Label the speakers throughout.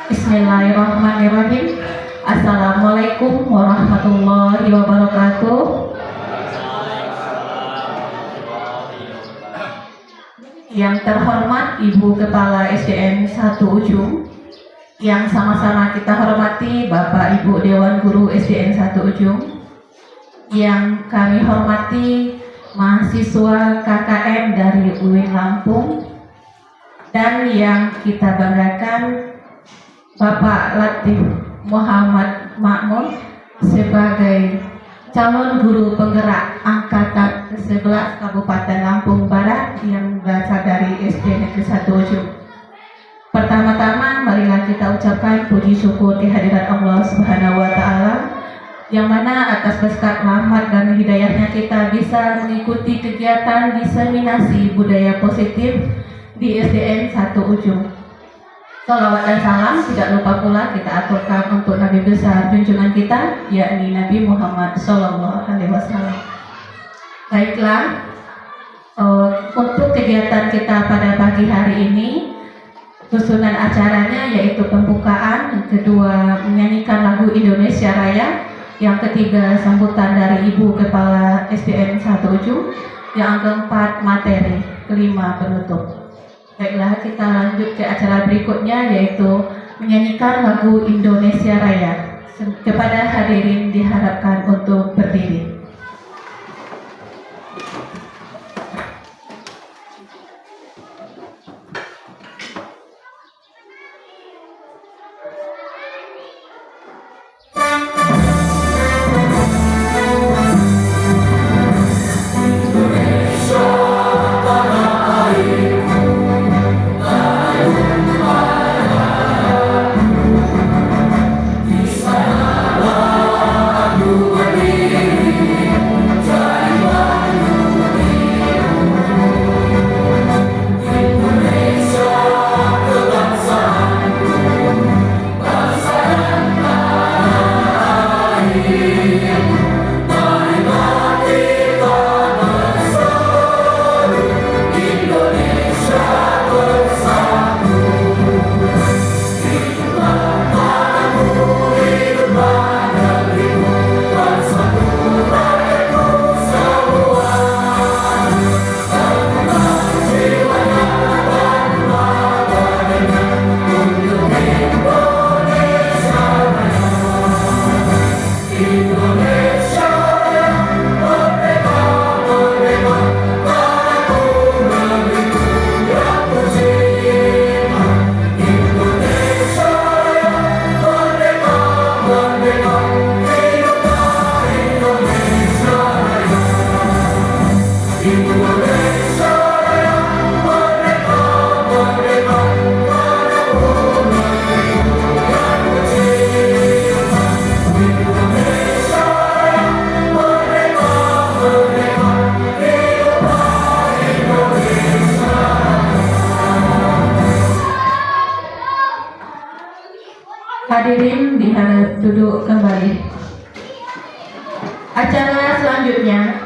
Speaker 1: Bismillahirrahmanirrahim. Assalamualaikum warahmatullahi wabarakatuh. Yang terhormat Ibu Kepala SDN 1 Ujung, yang sama-sama kita hormati Bapak Ibu Dewan Guru SDN 1 Ujung, yang kami hormati mahasiswa KKN dari UIN Lampung, dan yang kita banggakan Bapak Latif Muhammad Makmun sebagai calon guru penggerak angkatan ke-11 Kabupaten Lampung Barat yang berasal dari SD Negeri 1 Ujung. Pertama-tama marilah kita ucapkan puji syukur kehadirat Allah Subhanahu wa taala, yang mana atas berkat rahmat dan hidayahnya kita bisa mengikuti kegiatan diseminasi budaya positif di SDN 1 Ujung. Salawat dan salam tidak lupa pula kita aturkan untuk Nabi besar junjungan kita, yakni Nabi Muhammad SAW. Baiklah, untuk kegiatan kita pada pagi hari ini, susunan acaranya yaitu pembukaan, yang kedua menyanyikan lagu Indonesia Raya, yang ketiga sambutan dari Ibu Kepala SDN 1 Ujung, yang keempat materi, kelima penutup. Baiklah, kita lanjut ke acara berikutnya, yaitu menyanyikan lagu Indonesia Raya. Kepada hadirin diharapkan untuk berdiri. Hadirin diharap duduk kembali. Acara selanjutnya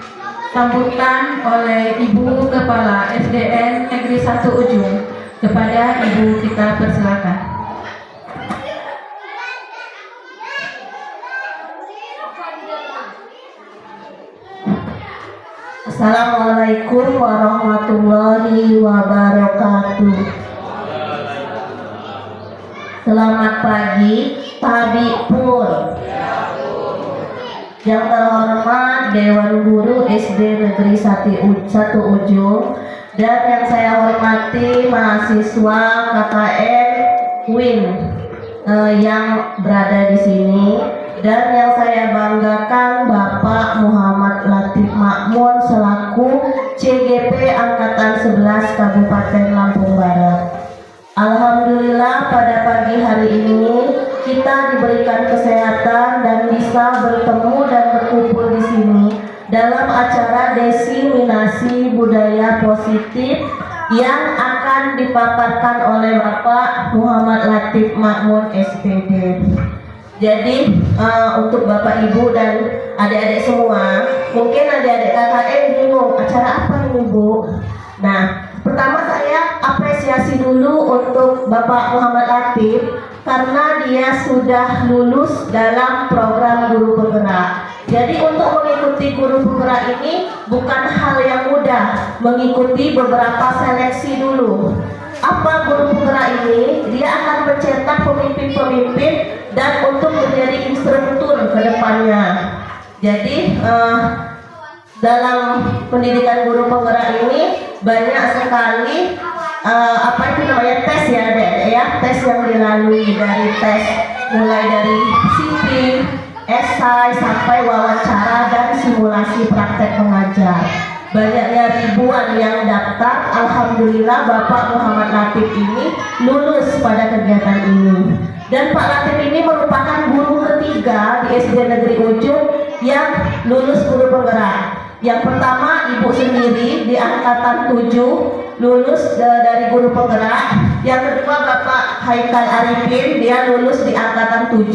Speaker 1: sambutan oleh Ibu Kepala SDN Negeri 1 Ujung. Kepada Ibu kita persilakan.
Speaker 2: Assalamualaikum warahmatullahi wabarakatuh. Selamat pagi, Pak Bipur. Yang terhormat Dewan Guru SD Negeri 1 Ujung, dan yang saya hormati mahasiswa KKN UIN yang berada di sini, dan yang saya banggakan Bapak Muhammad Latif Makmun selaku CGP Angkatan 11 Kabupaten Lampung Barat. Alhamdulillah pada pagi hari ini kita diberikan kesehatan dan bisa bertemu dan berkumpul di sini dalam acara diseminasi budaya positif yang akan dipaparkan oleh Bapak Muhammad Latif Makmun SPD. Jadi untuk Bapak Ibu dan adik-adik semua, mungkin adik-adik KKN bingung acara apa ini Bu? Nah, pertama saya apresiasi dulu untuk Bapak Muhammad Latif karena dia sudah lulus dalam program guru penggerak. Jadi untuk mengikuti guru penggerak ini bukan hal yang mudah, mengikuti beberapa seleksi dulu. Apa guru penggerak ini? Dia akan mencetak pemimpin-pemimpin dan untuk menjadi instruktur ke depannya. Jadi dalam pendidikan guru penggerak ini banyak sekali tes ya, tes yang dilalui, dari tes mulai dari sipil, esai sampai wawancara dan simulasi praktek mengajar. Banyaknya ribuan yang daftar. Alhamdulillah Bapak Muhammad Latif ini lulus pada kegiatan ini. Dan Pak Latif ini merupakan guru ketiga di SD Negeri Ujung yang lulus guru penggerak. Yang pertama Ibu sendiri di angkatan 7 lulus dari guru penggerak. Yang kedua Bapak Haikal Arifin, dia lulus di angkatan 7.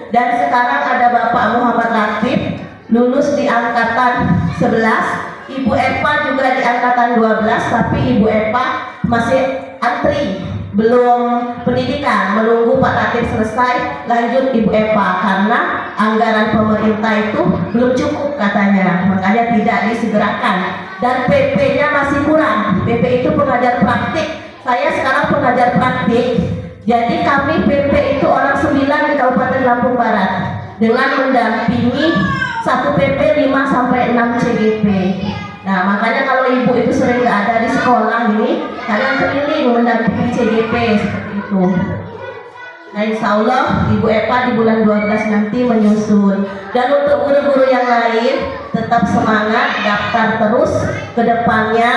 Speaker 2: Dan sekarang ada Bapak Muhammad Latif lulus di angkatan 11. Ibu Epa juga di angkatan 12, tapi Ibu Epa masih antri, belum pendidikan, menunggu Pak Latif selesai lanjut Ibu Epa karena anggaran pemerintah itu belum cukup katanya, makanya tidak disegerakan. Dan PP-nya masih kurang. PP itu pengajar praktik, saya sekarang pengajar praktik. Jadi kami PP itu orang 9 di Kabupaten Lampung Barat dengan mendampingi 1 PP 5-6 CGP. Nah makanya kalau ibu itu sering nggak ada di sekolah ini, kalian keliling mendampingi CGP seperti itu. Nah insya Allah Ibu Epa di bulan 12 nanti menyusun. Dan untuk guru-guru yang lain tetap semangat, daftar terus ke depannya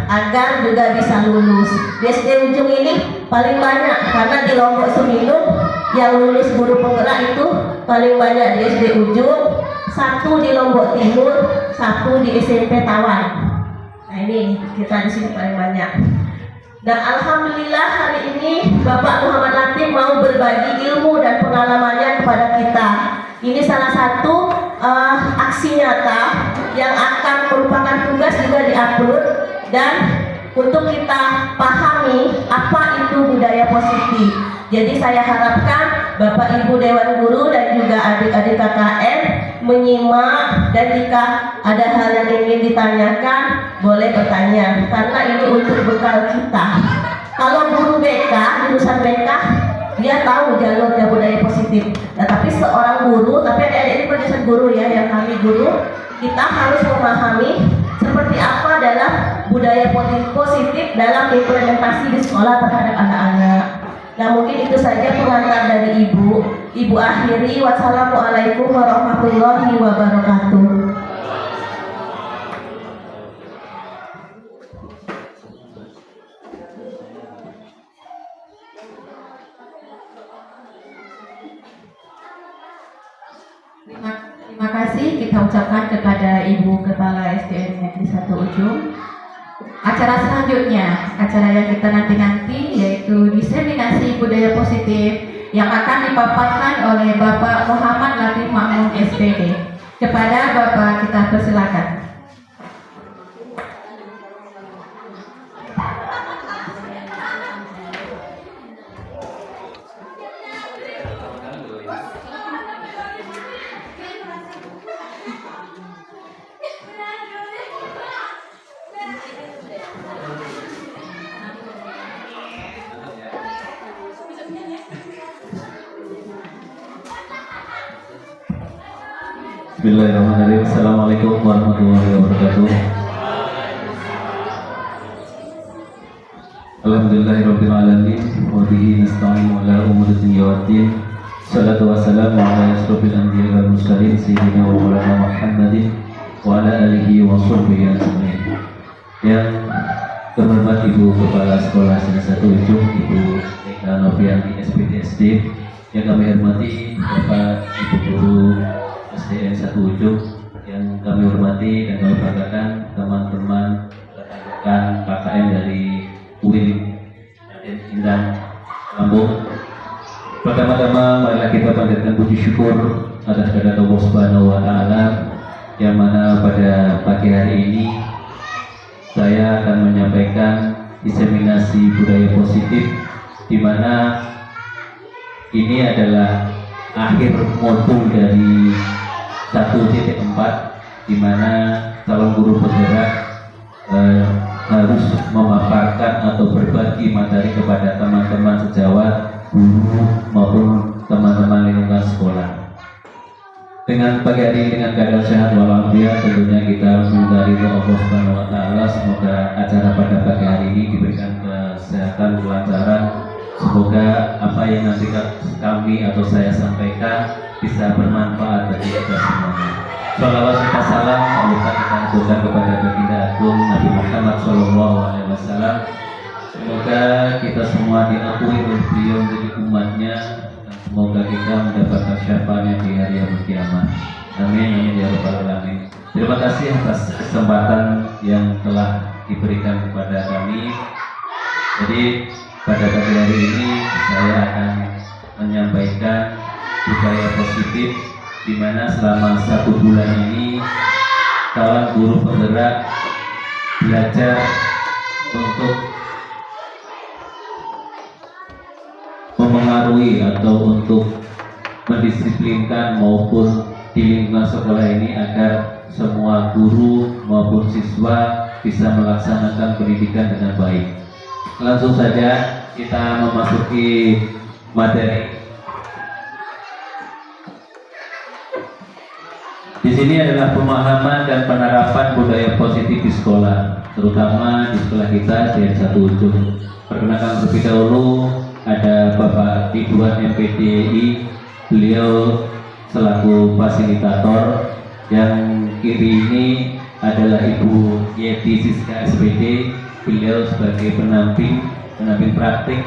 Speaker 2: agar juga bisa lulus. Di SD Ujung ini paling banyak karena di Lombok Semilung yang lulus guru penggerak itu paling banyak di SD Ujung, 1 di Lombok Timur, 1 di SMP Tawan. Nah ini kita di sini paling banyak. Dan alhamdulillah hari ini Bapak Muhammad Latif mau berbagi ilmu dan pengalamannya kepada kita. Ini salah satu aksi nyata yang akan merupakan tugas juga diupload dan untuk kita pahami apa itu budaya positif. Jadi saya harapkan Bapak Ibu Dewan Guru dan juga adik-adik KKN menyimak, dan jika ada hal yang ingin ditanyakan boleh bertanya karena ini untuk bekal kita. Kalau guru BK, jurusan BK, dia tahu jalurnya budaya positif. Nah, tapi seorang guru, tapi adik-adik ini jurusan guru ya, yang kami guru, kita harus memahami seperti apa dalam budaya positif dalam implementasi di sekolah terhadap anak-anak. Nah mungkin itu saja pengantar dari Ibu. Ibu akhiri, wassalamualaikum warahmatullahi wabarakatuh.
Speaker 1: Terima kasih kita ucapkan kepada Ibu Kepala SDN Negeri 1 Ujung. Acara selanjutnya, acara yang kita nanti-nanti yaitu diseminasi budaya positif yang akan dipaparkan oleh Bapak Muhammad Latif Makmun SPD. Kepada Bapak kita persilakan.
Speaker 3: Bismillahirrahmanirrahim. Assalamualaikum warahmatullahi wabarakatuh. Alhamdulillahirabbil alamin wa bihi nasta'inu ala umuri dunya waddin. Shalatu wassalamu ala asyrofil anbiya'i wal mursalin sayyidina wa maulana Muhammadin wa ala alihi wa sahbihi ajmain. Yang terhormat Ibu Kepala Sekolah SDN 1 Ujung, Ibu Eka Novianti SPDSD, yang kami hormati Bapak Ibu Guru SDN 1 Ujung, yang kami hormati dan kami banggakan teman-teman rekan KKN dari UIN Indah Lampung. Pertama-tama marilah kita panjatkan puji syukur atas kehadirat Allah Subhanahu wa taala, yang mana pada pagi hari ini saya akan menyampaikan diseminasi budaya positif, di mana ini adalah akhir modul dari 1.4 di mana calon guru penggerak harus memaparkan atau berbagi materi kepada teman-teman sejawat, guru maupun teman-teman lingkungan sekolah. Dengan pagi hari dengan keadaan sehat walafiat, tentunya kita menghindari doa Allah Subhanahu wa taala. Semoga acara pada pagi hari ini diberikan kesehatan, kelancaran. Semoga apa yang nanti kami atau saya sampaikan bisa bermanfaat bagi kita semuanya. Salawat serta salam Allah kita aturkan kepada baginda agung Nabi Muhammad SAW. Semoga kita semua diakui oleh beliau menjadi umatnya. Semoga kita mendapatkan syafaatnya di hari yang kiamat. Amin amin ya rabbal alamin. Terima kasih atas kesempatan yang telah diberikan kepada kami. Jadi pada pagi hari ini saya akan menyampaikan budaya positif di mana selama 1 bulan ini kawan guru penggerak belajar untuk memengaruhi atau untuk mendisiplinkan maupun di lingkungan sekolah ini agar semua guru maupun siswa bisa melaksanakan pendidikan dengan baik. Langsung saja kita memasuki materi. Di sini adalah pemahaman dan penerapan budaya positif di sekolah, terutama di sekolah kita SDN 1 Ujung. Perkenalkan terlebih dahulu ada Bapak Ridwan MPDI, beliau selaku fasilitator. Yang kiri ini adalah Ibu Yeti Siska SPD, beliau sebagai pendamping praktik.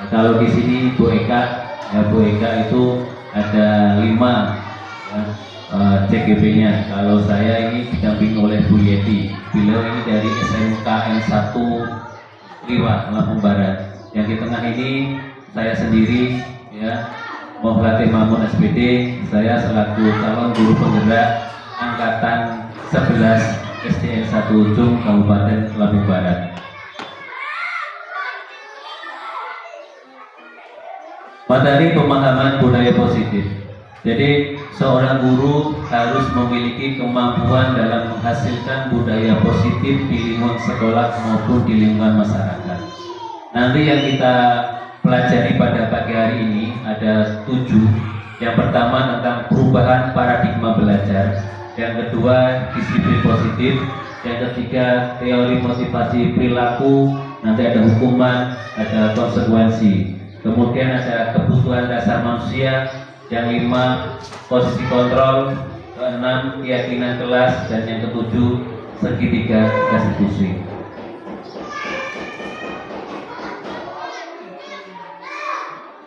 Speaker 3: Nah, kalau di sini Bu Eka, ya Bu Eka itu ada 5 ya, CGP-nya. Kalau saya ini didampingi oleh Bu Yeti, beliau ini dari SMKN 1 Liwa, Lampung Barat. Yang di tengah ini saya sendiri, ya, Muhammad Mamun SPD. Saya selaku calon guru penggerak angkatan 11 SDN 1 Ujung Kabupaten Lampung Barat. Materi pemahaman budaya positif. Jadi seorang guru harus memiliki kemampuan dalam menghasilkan budaya positif di lingkungan sekolah maupun di lingkungan masyarakat. Nanti yang kita pelajari pada pagi hari ini ada 7. Yang pertama tentang perubahan paradigma belajar. Yang kedua disiplin positif. Yang ketiga teori motivasi perilaku. Nanti ada hukuman, ada konsekuensi. Kemudian ada kebutuhan dasar manusia. Yang 5 posisi kontrol. Yang 6 keyakinan kelas. Dan yang ke-7 segitiga konstitusi.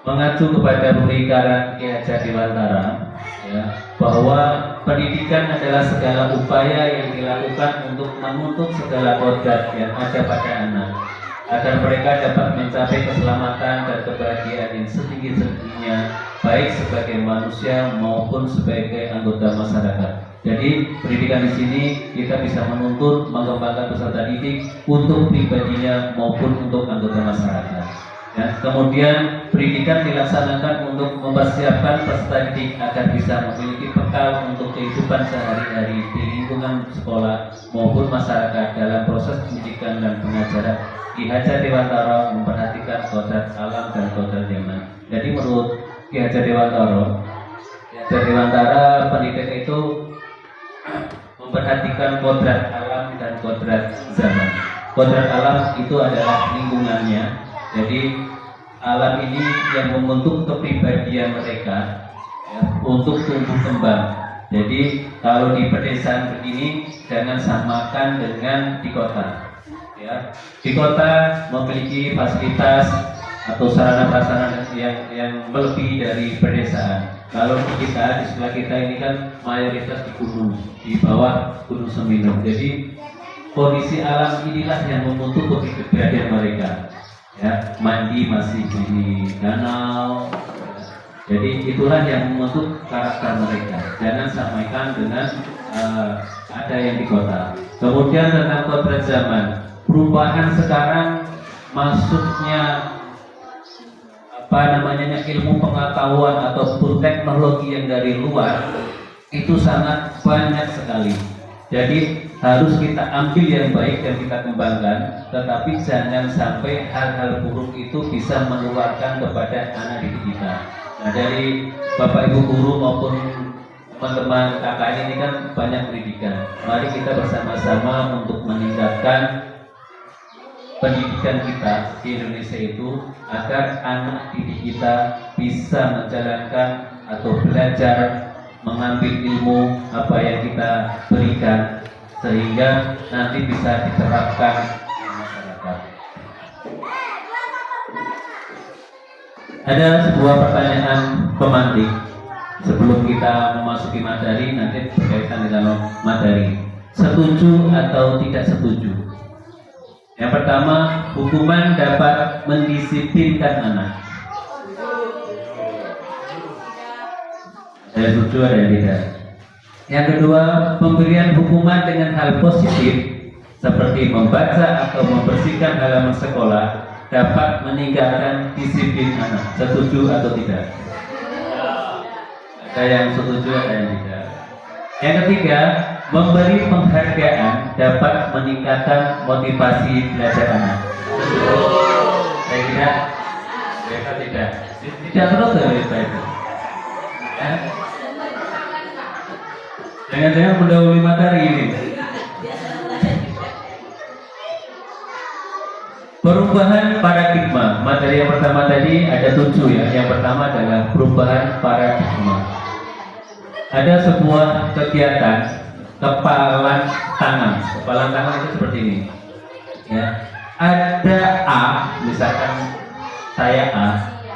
Speaker 3: Mengacu kepada pemikiran Ki Hajar Dewantara, ya, bahwa pendidikan adalah segala upaya yang dilakukan untuk menuntut segala kodrat yang ada pada anak, agar mereka dapat mencapai keselamatan dan kebahagiaan yang setinggi-tingginya, baik sebagai manusia maupun sebagai anggota masyarakat. Jadi pendidikan di sini kita bisa menuntut mengembangkan peserta didik untuk pribadinya maupun untuk anggota masyarakat. Ya, kemudian pendidikan dilaksanakan untuk mempersiapkan peserta didik agar bisa memiliki bekal untuk kehidupan sehari-hari di lingkungan sekolah maupun masyarakat dalam proses pendidikan dan pengajaran. Ki Hajar Dewantara memperhatikan kodrat alam dan kodrat zaman. Jadi menurut Ki Hajar Dewantara pendidikan itu memperhatikan kodrat alam dan kodrat zaman. Kodrat alam itu adalah lingkungannya. Jadi alam ini yang membentuk kepribadian mereka, ya, untuk tumbuh kembang. Jadi kalau di pedesaan begini jangan samakan dengan di kota. Ya, di kota memiliki fasilitas atau sarana prasarana yang melebihi dari pedesaan. Kalau kita di sebelah kita ini kan mayoritas di gunung, di bawah Gunung Semeru. Jadi kondisi alam inilah yang membentuk kepribadian mereka. Ya, mandi masih di danau. Jadi itulah yang membentuk karakter mereka. Jangan samakan dengan ada yang di kota. Kemudian tentang kodrat zaman, perubahan sekarang masuknya ilmu pengetahuan ataupun teknologi yang dari luar itu sangat banyak sekali. Jadi harus kita ambil yang baik dan kita kembangkan, tetapi jangan sampai hal-hal buruk itu bisa menularkan kepada anak didik kita. Nah, dari Bapak Ibu guru maupun teman-teman KKN ini kan banyak pendidikan. Mari kita bersama-sama untuk meningkatkan pendidikan kita di Indonesia itu agar anak didik kita bisa menjalankan atau belajar mengambil ilmu apa yang kita berikan sehingga nanti bisa diterapkan di masyarakat. Ada sebuah pertanyaan pemantik sebelum kita memasuki materi, nanti berkaitan dengan materi. Setuju atau tidak setuju? Yang pertama, hukuman dapat mendisiplinkan anak. Saya setuju, ada yang tidak. Yang kedua, pemberian hukuman dengan hal positif seperti membaca atau membersihkan halaman sekolah dapat meningkatkan disiplin anak. Setuju atau tidak? Ada yang setuju, ada yang tidak. Yang ketiga, memberi penghargaan dapat meningkatkan motivasi belajar anak. Saya tidak. Saya tidak. Tidak terus dari itu. Ya. Jangan-jangan mendahului materi ini. Perubahan paradigma. Materi yang pertama tadi ada 7 ya. Yang pertama adalah perubahan paradigma. Ada sebuah kegiatan kepalan tangan. Kepalan tangan itu seperti ini. Ya. Ada A, misalkan saya A,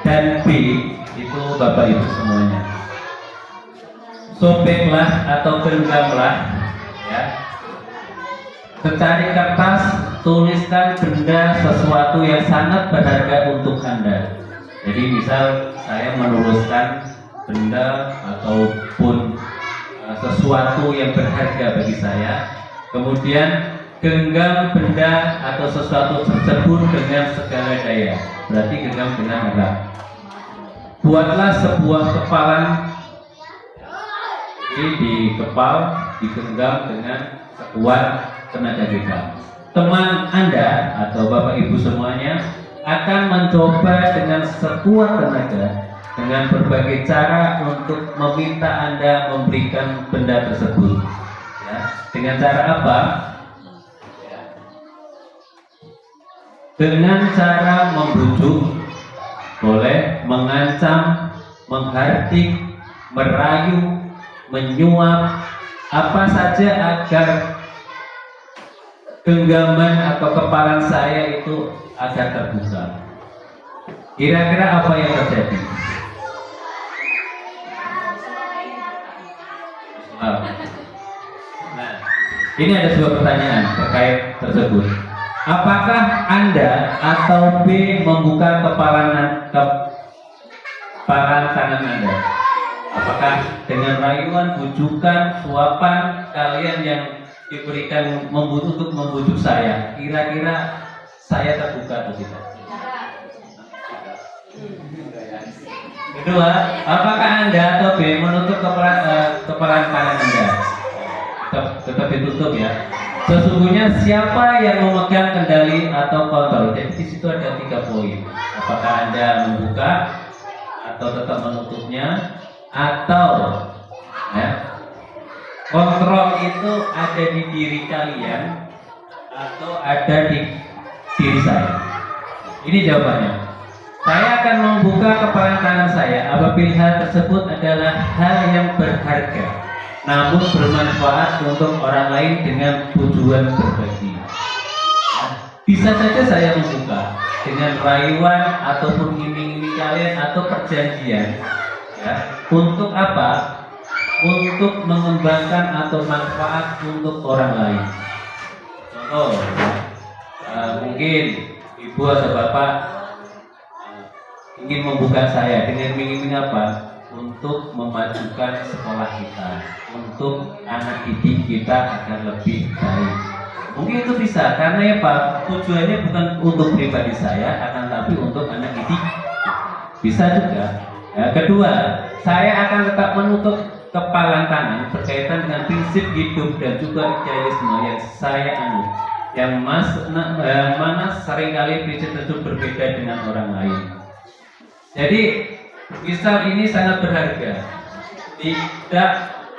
Speaker 3: dan B itu Bapak Ibu semuanya. Sobeklah atau genggamlah, ya. Secari kertas, tuliskan benda sesuatu yang sangat berharga untuk Anda. Jadi misal saya menuliskan benda ataupun sesuatu yang berharga bagi saya, kemudian genggam benda atau sesuatu tersebut dengan segala daya. Berarti genggam dengan erat. Buatlah sebuah kepalan. Ini dikepal, digenggam dengan sekuat tenaga kita. Teman Anda atau Bapak Ibu semuanya akan mencoba dengan sekuat tenaga dengan berbagai cara untuk meminta Anda memberikan benda tersebut. Ya. Dengan cara apa? Ya. Dengan cara membujuk, boleh mengancam, menghardik, merayu, menyuap, apa saja agar genggaman atau kepalan saya itu agar terbuka. Kira-kira apa yang terjadi? Nah, ini ada sebuah pertanyaan terkait tersebut. Apakah Anda atau B membuka kepalan tangan Anda? Apakah dengan rayuan, bujukan, suapan kalian yang diberikan untuk membujuk saya, kira-kira saya terbuka atau tidak? Kedua, apakah Anda atau B menutup kepalan tangan Anda? Tetap ditutup ya. Sesungguhnya siapa yang memegang kendali atau kontrol? Jadi di situ ada 3 poin. Apakah Anda membuka atau tetap menutupnya? Atau ya, kontrol itu ada di diri kalian atau ada di diri saya? Ini jawabannya. Saya akan membuka kepalan tangan saya apabila hal tersebut adalah hal yang berharga, namun bermanfaat untuk orang lain dengan tujuan berbagi. Bisa saja saya membuka dengan rayuan ataupun iming-iming kalian atau perjanjian. Ya, untuk apa? Untuk mengembangkan atau manfaat untuk orang lain. Contoh, mungkin ibu atau bapak ingin membuka saya dengan iming-iming apa? Untuk memajukan sekolah kita, untuk anak didik kita agar lebih baik. Mungkin itu bisa, karena ya Pak, tujuannya bukan untuk pribadi saya, akan tapi untuk anak didik. Bisa juga. Ya, kedua, saya akan tetap menutup kepalan tangan berkaitan dengan prinsip hidup dan juga idealisme yang saya anut, yang mana seringkali prinsip tersebut berbeda dengan orang lain. Jadi misal ini sangat berharga, tidak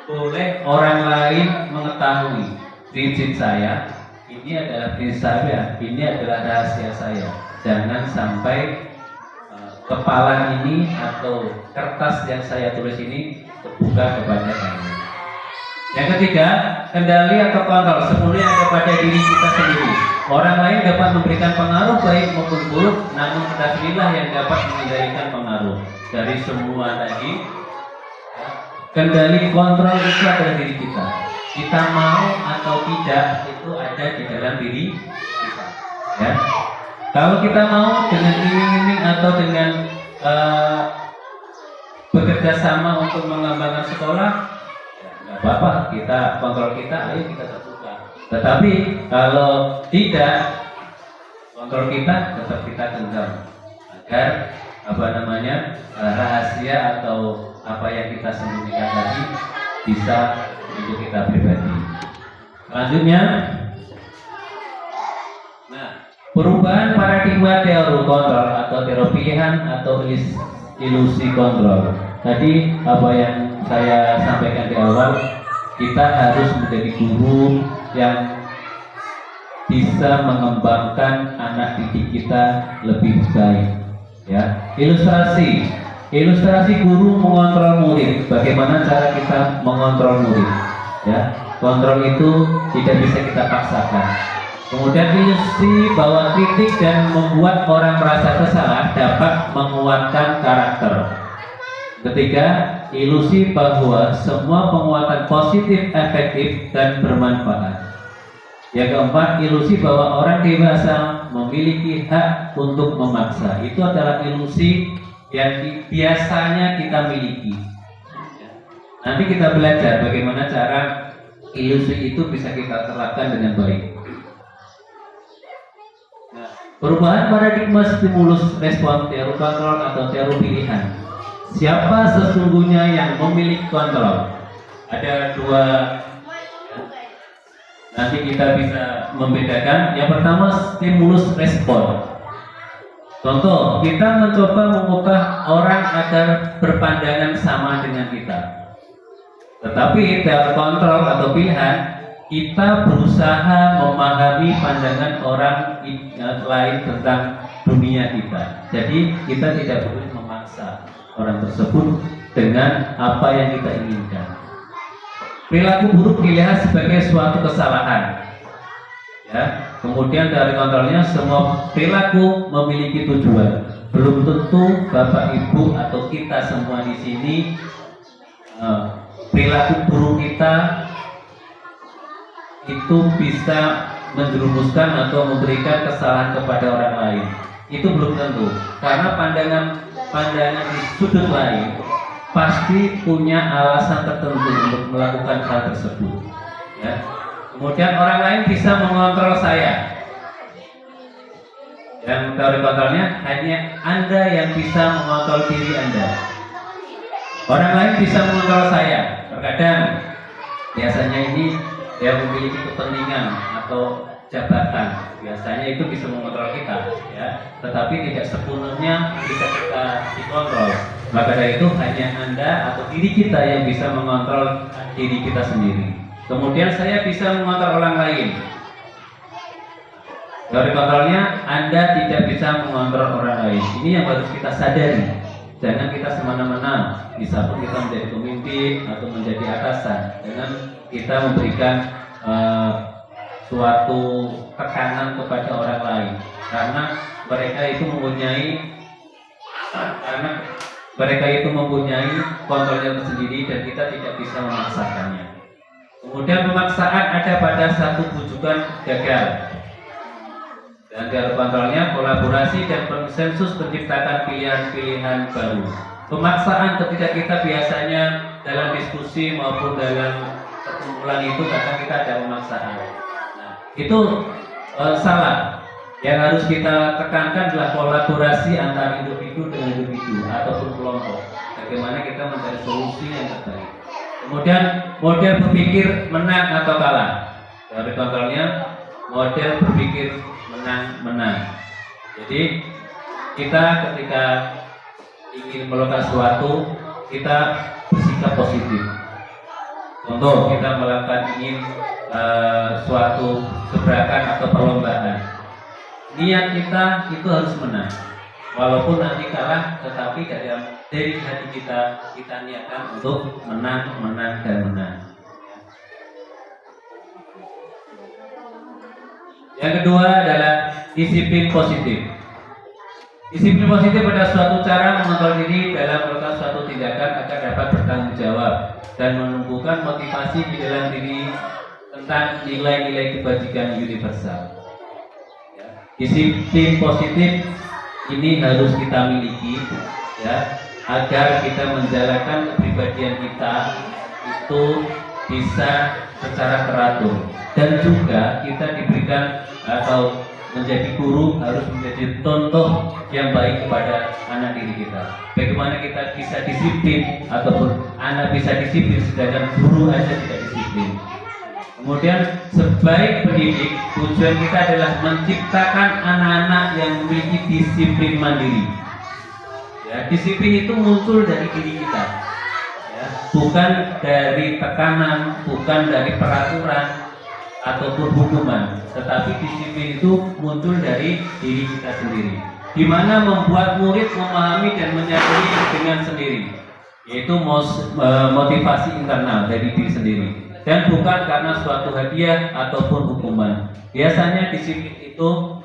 Speaker 3: boleh orang lain mengetahui prinsip saya. Ini adalah prinsip saya, ini adalah rahasia saya. Jangan sampai kepalan ini atau kertas yang saya tulis ini terbuka kepada kamu. Yang ketiga, kendali atau kontrol sepenuhnya kepada diri kita sendiri. Orang lain dapat memberikan pengaruh baik maupun buruk, namun kita sendirilah yang dapat mengendalikan pengaruh. Dari semua tadi, kendali kontrol itu adalah diri kita. Kita mau atau tidak itu ada di dalam diri kita. Ya. Kalau kita mau dengan iming-iming atau dengan bekerja sama untuk mengembangkan sekolah, nggak apa-apa, kita kontrol kita, ayo kita terbuka. Tetapi kalau tidak, kontrol kita tetap kita genggam agar rahasia atau apa yang kita sembunyikan tadi bisa untuk kita pribadi. Selanjutnya, perubahan paradigma teori kontrol atau teori pilihan atau ilusi kontrol. Tadi apa yang saya sampaikan di awal, kita harus menjadi guru yang bisa mengembangkan anak didik kita lebih baik. Ya, ilustrasi guru mengontrol murid. Bagaimana cara kita mengontrol murid? Ya, kontrol itu tidak bisa kita paksakan. Kemudian ilusi bahwa kritik dan membuat orang merasa bersalah dapat menguatkan karakter. Ketiga, ilusi bahwa semua penguatan positif, efektif, dan bermanfaat. Yang keempat, ilusi bahwa orang dewasa memiliki hak untuk memaksa. Itu adalah ilusi yang biasanya kita miliki. Nanti kita belajar bagaimana cara ilusi itu bisa kita terapkan dengan baik. Perubahan paradigma stimulus respon teori kontrol atau teori pilihan. Siapa sesungguhnya yang memiliki kontrol? Ada dua, nanti kita bisa membedakan. Yang pertama, stimulus respon. Contoh, kita mencoba mengubah orang agar berpandangan sama dengan kita. Tetapi teori kontrol atau pilihan, kita berusaha memahami pandangan orang lain tentang dunia kita. Jadi kita tidak boleh memaksa orang tersebut dengan apa yang kita inginkan. Perilaku buruk dilihat sebagai suatu kesalahan. Ya. Kemudian dari kontrolnya, semua perilaku memiliki tujuan. Belum tentu Bapak Ibu atau kita semua di sini perilaku buruk kita itu bisa menjerumuskan atau memberikan kesalahan kepada orang lain. Itu belum tentu, karena pandangan di sudut lain pasti punya alasan tertentu untuk melakukan hal tersebut. Ya. Kemudian orang lain bisa mengontrol saya. Yang teori kontrolnya, hanya Anda yang bisa mengontrol diri Anda. Orang lain bisa mengontrol saya. Terkadang biasanya ini dia memiliki kepentingan atau jabatan, biasanya itu bisa mengontrol kita, ya. Tetapi tidak sepenuhnya bisa kita dikontrol. Maka dari itu hanya Anda atau diri kita yang bisa mengontrol diri kita sendiri. Kemudian saya bisa mengontrol orang lain. Dari kontrolnya, Anda tidak bisa mengontrol orang lain. Ini yang harus kita sadari. Jangan kita semena-mena, bisa pun kita menjadi pemimpin atau menjadi atasan, dengan kita memberikan suatu tekanan kepada orang lain, karena mereka itu mempunyai kontrolnya tersendiri dan kita tidak bisa memaksakannya. Kemudian pemaksaan ada pada satu bujukan gagal. Dan dalam kontrolnya, kolaborasi dan konsensus menciptakan pilihan-pilihan baru. Pemaksaan ketika kita biasanya dalam diskusi maupun dalam perkumpulan itu kadang kita ada pemaksaan. Nah, itu salah. Yang harus kita tekankan adalah kolaborasi antara individu dengan individu ataupun kelompok. Bagaimana kita mencari solusi yang terbaik. Kemudian model berpikir menang atau kalah. Teori kontrolnya model berpikir menang-menang. Jadi kita ketika ingin melakukan sesuatu, kita bersikap positif. Contoh, kita melakukan ingin suatu gebrakan atau perlombaan. Niat kita itu harus menang. Walaupun nanti kalah, tetapi dari hati kita niatkan untuk menang, dan menang. Yang kedua adalah disiplin positif. Disiplin positif adalah suatu cara mengontrol diri dalam melakukan suatu tindakan agar dapat bertanggung jawab dan menumbuhkan motivasi di dalam diri tentang nilai-nilai kebajikan universal. Disiplin positif ini harus kita miliki, ya, agar kita menjalankan kepribadian kita itu bisa secara teratur, dan juga kita diberikan atau menjadi guru harus menjadi contoh yang baik kepada anak didik kita. Bagaimana kita bisa disiplin ataupun anak bisa disiplin sedangkan guru aja tidak disiplin. Kemudian sebaik pendidik, tujuan kita adalah menciptakan anak-anak yang memiliki disiplin mandiri. Ya, disiplin itu muncul dari diri kita, ya, bukan dari tekanan, bukan dari peraturan ataupun hukuman, tetapi disiplin itu muncul dari diri kita sendiri. Di mana membuat murid memahami dan menyadari dengan sendiri, yaitu motivasi internal dari diri sendiri. Dan bukan karena suatu hadiah ataupun hukuman. Biasanya disiplin itu,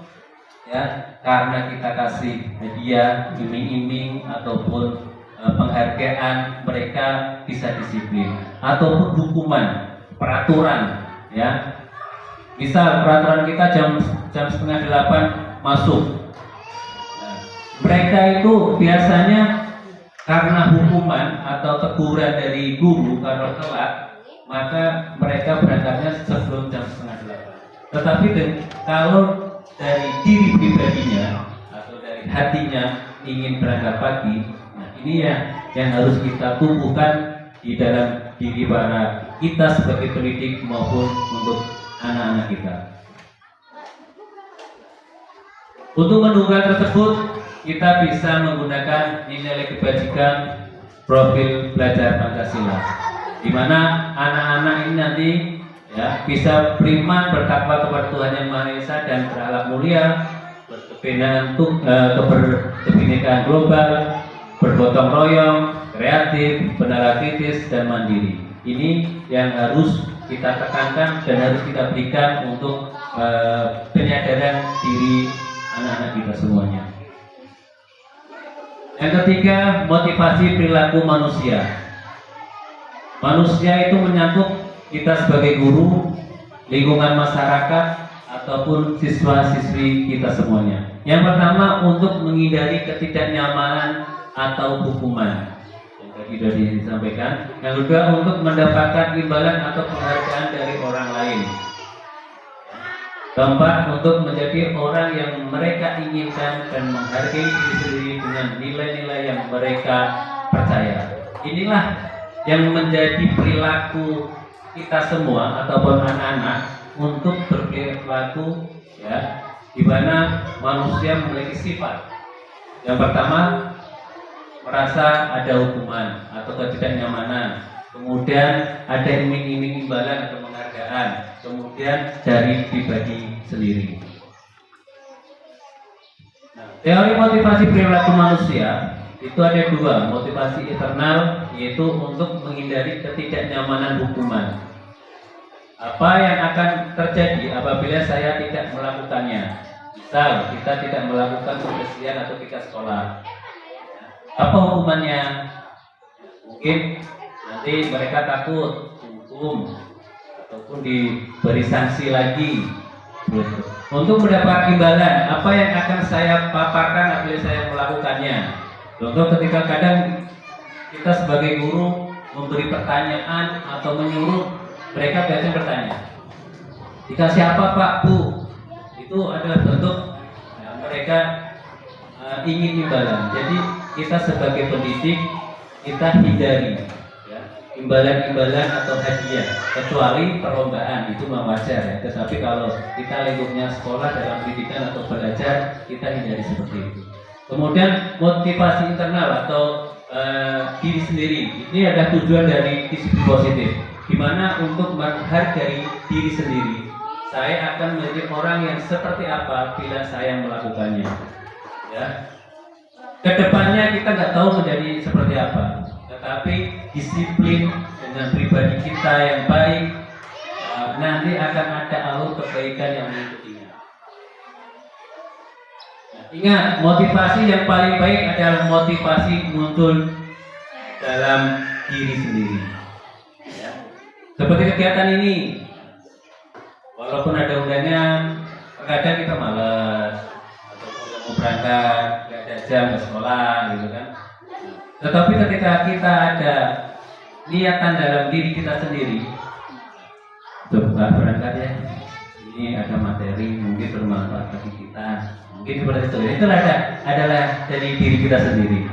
Speaker 3: ya, karena kita kasih hadiah, iming-iming ataupun penghargaan, mereka bisa disiplin. Ataupun hukuman, peraturan, ya. Misal peraturan kita jam 7:30 masuk. Nah, mereka itu biasanya karena hukuman atau teguran dari guru kalau telat, maka mereka berangkatnya sebelum jam 7:30. Tetapi kalau dari diri pribadinya atau dari hatinya ingin berangkat pagi, nah ini ya yang harus kita tumbuhkan di dalam diri para kita sebagai pendidik maupun untuk anak-anak kita. Untuk mendukung tersebut, kita bisa menggunakan nilai kebajikan profil belajar Pancasila, di mana anak-anak ini nanti, ya, bisa beriman, bertakwa kepada Tuhan Yang Maha Esa dan berakhlak mulia, kebinekaan global, bergotong royong, kreatif, benar kritis, dan mandiri. Ini yang harus kita tekankan dan harus kita berikan untuk penyadaran diri anak-anak kita semuanya. Yang ketiga, motivasi perilaku manusia. Manusia itu menyangkut kita sebagai guru, lingkungan masyarakat, ataupun siswa-siswi kita semuanya. Yang pertama, untuk menghindari ketidaknyamanan atau hukuman yang tadi sudah disampaikan. Yang kedua, untuk mendapatkan imbalan atau penghargaan dari orang lain. Keempat, untuk menjadi orang yang mereka inginkan dan menghargai diri sendiri dengan nilai-nilai yang mereka percaya. Inilah yang menjadi perilaku kita semua ataupun anak-anak untuk berperilaku, ya, di mana manusia memiliki sifat. Yang pertama, merasa ada hukuman atau ketidaknyamanan. Kemudian ada iming-iming imbalan atau penghargaan. Kemudian dari pribadi sendiri. Nah, teori motivasi perilaku manusia itu ada dua, motivasi internal, yaitu untuk menghindari ketidaknyamanan hukuman. Apa yang akan terjadi apabila saya tidak melakukannya? Misal kita tidak melakukan kebersihan atau kita sekolah, apa hukumannya? Mungkin nanti mereka takut hukum ataupun diberi sanksi lagi. Untuk mendapat imbalan, apa yang akan saya paparkan apabila saya melakukannya? Contoh, ketika kadang kita sebagai guru memberi pertanyaan atau menyuruh, mereka biasanya bertanya, dikasih apa Pak, Bu? Itu adalah bentuk mereka ingin imbalan. Jadi kita sebagai pendidik kita hindari ya, imbalan-imbalan atau hadiah, kecuali perlombaan itu wajar ya. Tetapi kalau kita lingkupnya sekolah dalam pendidikan atau belajar, kita hindari seperti itu. Kemudian motivasi internal atau diri sendiri, ini adalah tujuan dari disiplin positif, di mana untuk menghargai diri sendiri. Saya akan menjadi orang yang seperti apa bila saya melakukannya. Ya, kedepannya kita nggak tahu menjadi seperti apa, tetapi disiplin dengan pribadi kita yang baik, nanti akan ada alur kebaikan yang mengikutinya. Ingat, motivasi yang paling baik adalah motivasi muncul dalam diri sendiri. Ya. Seperti kegiatan ini, walaupun ada undangan, kadang kita malas, ataupun mau berangkat, nggak ada jam ke sekolah, gitu kan. Tetapi ketika kita ada niatan dalam diri kita sendiri, coba berangkat ya. Ini ada materi mungkin bermanfaat bagi kita. Mungkin seperti itu. Itulah adalah dari diri kita sendiri.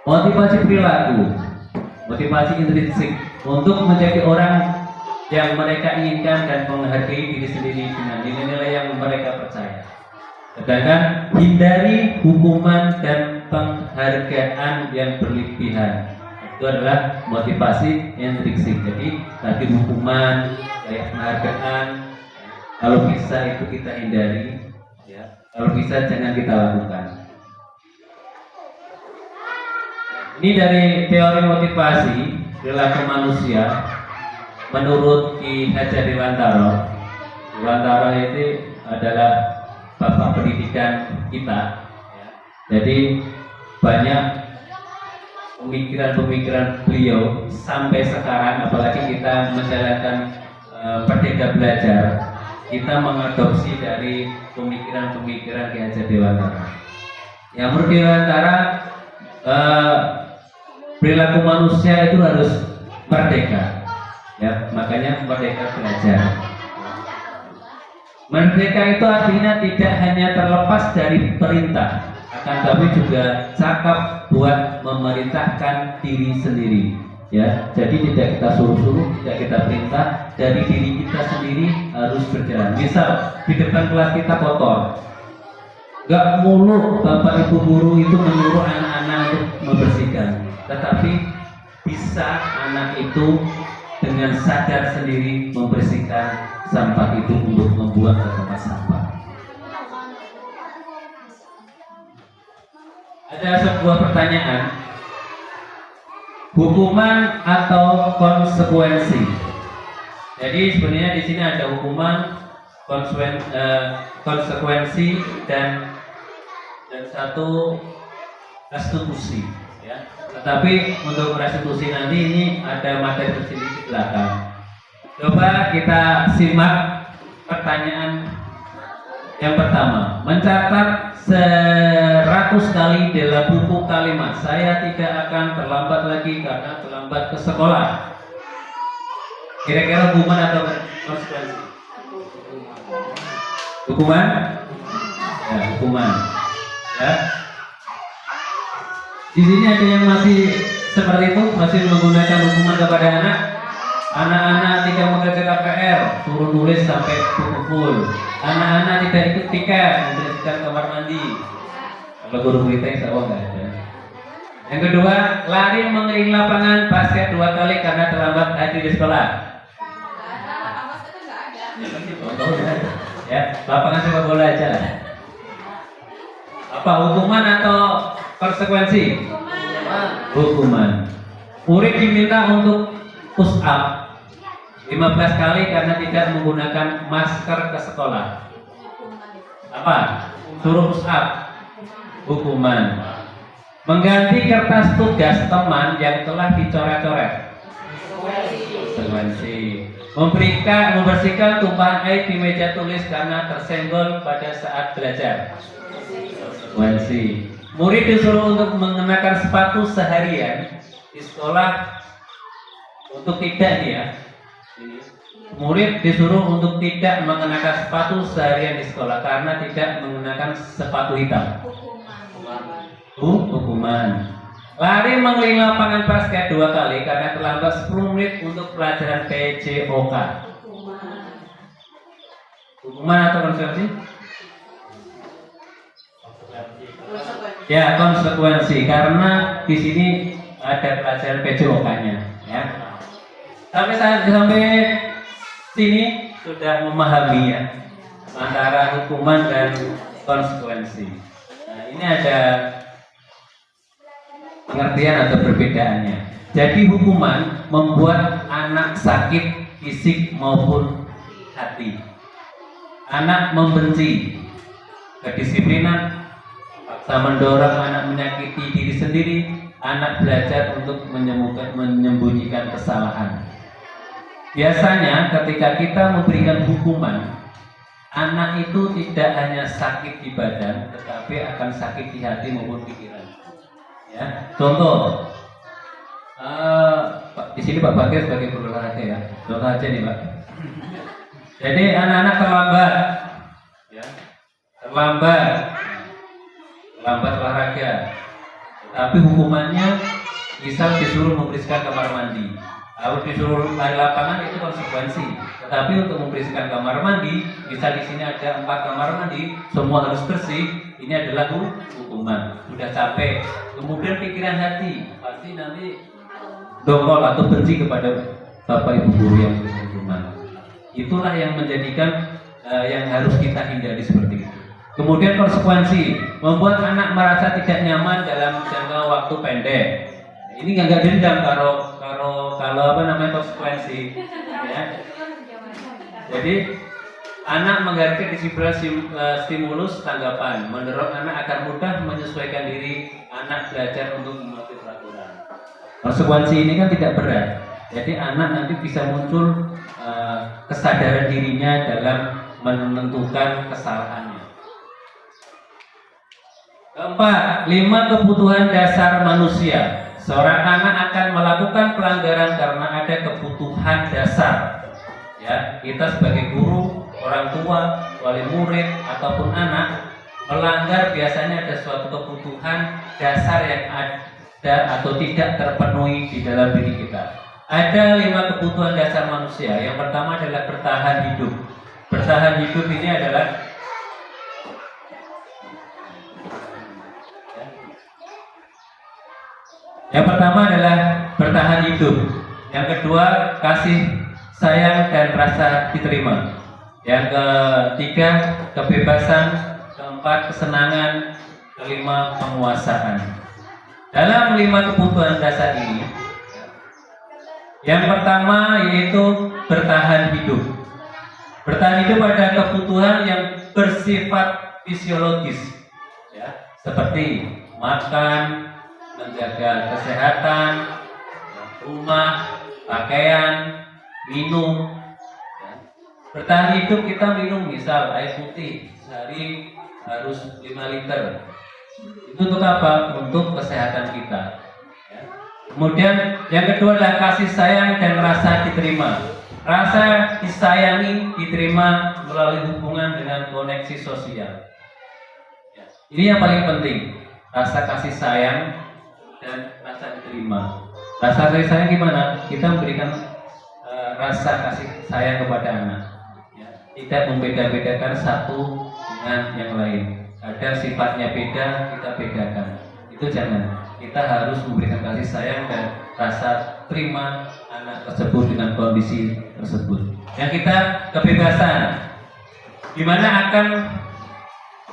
Speaker 3: Motivasi perilaku, motivasi intrinsik untuk menjadi orang yang mereka inginkan dan menghargai diri sendiri dengan nilai-nilai yang mereka percaya. Sedangkan hindari hukuman dan penghargaan yang berlebihan. Itu adalah motivasi intrinsik. Jadi tadi hukuman, kayak penghargaan, kalau bisa itu kita hindari, ya. Kalau bisa jangan kita lakukan. Ini dari teori motivasi perilaku manusia menurut Ki Hajar Dewantara. Dewantara itu adalah bapak pendidikan kita. Ya. Jadi banyak pemikiran-pemikiran beliau sampai sekarang, apalagi kita menjalankan Merdeka Belajar, kita mengadopsi dari pemikiran-pemikiran Ki Hajar Dewantara. Yang menurut Dewantara, perilaku manusia itu harus merdeka, ya, makanya merdeka belajar. Merdeka itu artinya tidak hanya terlepas dari perintah, akan tapi juga cakap buat memerintahkan diri sendiri. Ya, jadi tidak kita suruh-suruh, tidak kita perintah, dari diri kita sendiri harus berjalan. Misal di depan kelas kita kotor, gak mulu bapak ibu guru itu menyuruh anak-anak untuk membersihkan, tetapi bisa anak itu dengan sadar sendiri membersihkan sampah itu untuk membuang ke tempat sampah. Ada sebuah pertanyaan, hukuman atau konsekuensi? Jadi sebenarnya di sini ada hukuman, konsekuensi dan satu restitusi. Ya. Tetapi untuk restitusi nanti ini ada materi tersendiri di belakang. Coba kita simak pertanyaan yang pertama. Mencatat 100 kali dalam buku kalimat saya tidak akan terlambat lagi karena terlambat ke sekolah. Kira-kira hukuman atau konsekuensi? Hukuman? Ya, hukuman. Ya. Di sini ada yang masih seperti itu, masih menggunakan hukuman kepada anak. Anak-anak tidak mengerjakan PR, suruh nulis sampai buku full. Anak-anak tidak ikut tiket, membersihkan kamar mandi. Kalau guru kita insya Allah nggak ada. Yang kedua, lari mengelilingi lapangan basket 2 kali karena terlambat hadir di sekolah. Ya, lapangan sepak bola aja. Apa hukuman atau konsekuensi? Hukuman. Murid diminta untuk push up 15 kali karena tidak menggunakan masker ke sekolah. Apa? Suruh push up. Hukuman. Mengganti kertas tugas teman yang telah dicoret-coret. Konsekuensi. Membersihkan tumpahan air di meja tulis karena tersenggol pada saat belajar. Konsekuensi. Murid disuruh untuk mengenakan sepatu seharian di sekolah untuk tidak murid disuruh untuk tidak mengenakan sepatu seharian di sekolah karena tidak menggunakan sepatu hitam. Hukuman. Lari mengelilingi lapangan basket 2 kali karena terlambat 10 menit untuk pelajaran PJOK. Hukuman atau konsekuensi? Ya, konsekuensi karena di sini ada pelajaran PJOK-nya, ya. Sampai sini sudah memahami ya antara hukuman dan konsekuensi. Nah, ini ada pengertian atau perbedaannya. Jadi hukuman membuat anak sakit fisik maupun hati. Anak membenci kedisiplinan, paksa mendorong anak menyakiti diri sendiri, anak belajar untuk menyembunyikan kesalahan. Biasanya ketika kita memberikan hukuman, anak itu tidak hanya sakit di badan, tetapi akan sakit di hati maupun pikiran. Ya, contoh, di sini Pak Bakir sebagai guru olahraga ya, contoh aja nih Pak. Jadi anak-anak terlambat, ya, terlambat olahraga, tapi hukumannya misal disuruh membersihkan kamar mandi. Kalau disuruh lari lapangan itu konsekuensi. Tetapi untuk membersihkan kamar mandi, misal di sini ada 4 kamar mandi, semua harus bersih. Ini adalah hukuman. Sudah capek. Kemudian pikiran hati pasti nanti dongkol atau benci kepada bapak ibu guru yang memberi hukuman. Itulah yang menjadikan yang harus kita hindari seperti itu. Kemudian konsekuensi membuat anak merasa tidak nyaman dalam jangka waktu pendek. Ini nggak dendam kalau apa namanya konsekuensi, ya. Jadi anak menghargai disiplin stimulus tanggapan, mendorong anak agar mudah menyesuaikan diri, anak belajar untuk mengerti peraturan. Konsekuensi ini kan tidak berat, jadi anak nanti bisa muncul kesadaran dirinya dalam menentukan kesalahannya. Keempat, 5 kebutuhan dasar manusia. Seorang anak akan melakukan pelanggaran karena ada kebutuhan dasar. Ya, kita sebagai guru, orang tua, wali murid ataupun anak melanggar biasanya ada suatu kebutuhan dasar yang ada atau tidak terpenuhi di dalam diri kita. Ada 5 kebutuhan dasar manusia. Yang pertama adalah bertahan hidup. Bertahan hidup ini adalah yang pertama adalah bertahan hidup. Yang kedua, kasih sayang dan rasa diterima. Yang ketiga, kebebasan. Keempat, kesenangan. Kelima, penguasaan. Dalam 5 kebutuhan dasar ini, yang pertama yaitu bertahan hidup. Bertahan hidup adalah kebutuhan yang bersifat fisiologis, ya, seperti makan, menjaga kesehatan, rumah, pakaian, minum. Bertahan hidup kita minum misal air putih sehari harus 5 liter. Itu untuk apa? Untuk kesehatan kita. Kemudian yang kedua adalah kasih sayang dan rasa diterima. Rasa disayangi diterima melalui hubungan dengan koneksi sosial. Ini yang paling penting, rasa kasih sayang dan rasa diterima. Rasa kasih sayang gimana? Kita memberikan rasa kasih sayang kepada anak, ya. Tidak membeda-bedakan satu dengan yang lain. Ada sifatnya beda, kita bedakan. Itu jangan. Kita harus memberikan kasih sayang dan rasa terima anak tersebut dengan kondisi tersebut. Yang kita kebebasan, gimana akan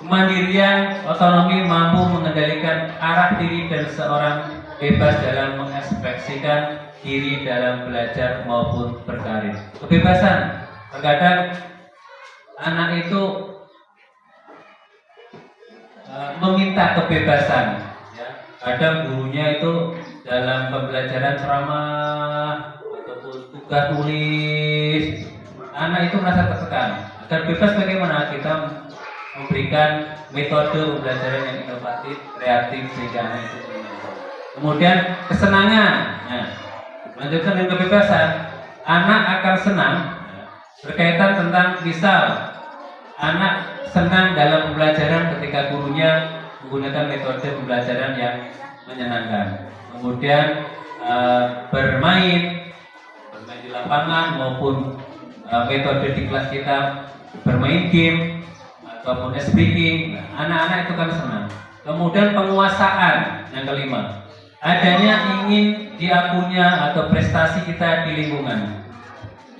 Speaker 3: kemandirian, otonomi, mampu mengendalikan arah diri dan seorang bebas dalam mengekspresikan diri dalam belajar maupun berkarir. Kebebasan, terkadang anak itu meminta kebebasan. Ya. Kadang gurunya itu dalam pembelajaran ceramah ataupun tugas tulis, anak itu merasa tertekan. Agar bebas bagaimana? Kita memberikan metode pembelajaran yang inovatif, kreatif sehingga anak itu menang. Kemudian kesenangan, lanjutkan dengan kebebasan, anak akan senang
Speaker 4: berkaitan tentang misal anak senang dalam pembelajaran ketika gurunya menggunakan metode pembelajaran yang menyenangkan. Kemudian bermain di lapangan maupun metode di kelas kita bermain game ataupun speaking, anak-anak itu kan senang. Kemudian penguasaan yang kelima, adanya ingin diakuinya atau prestasi kita di lingkungan.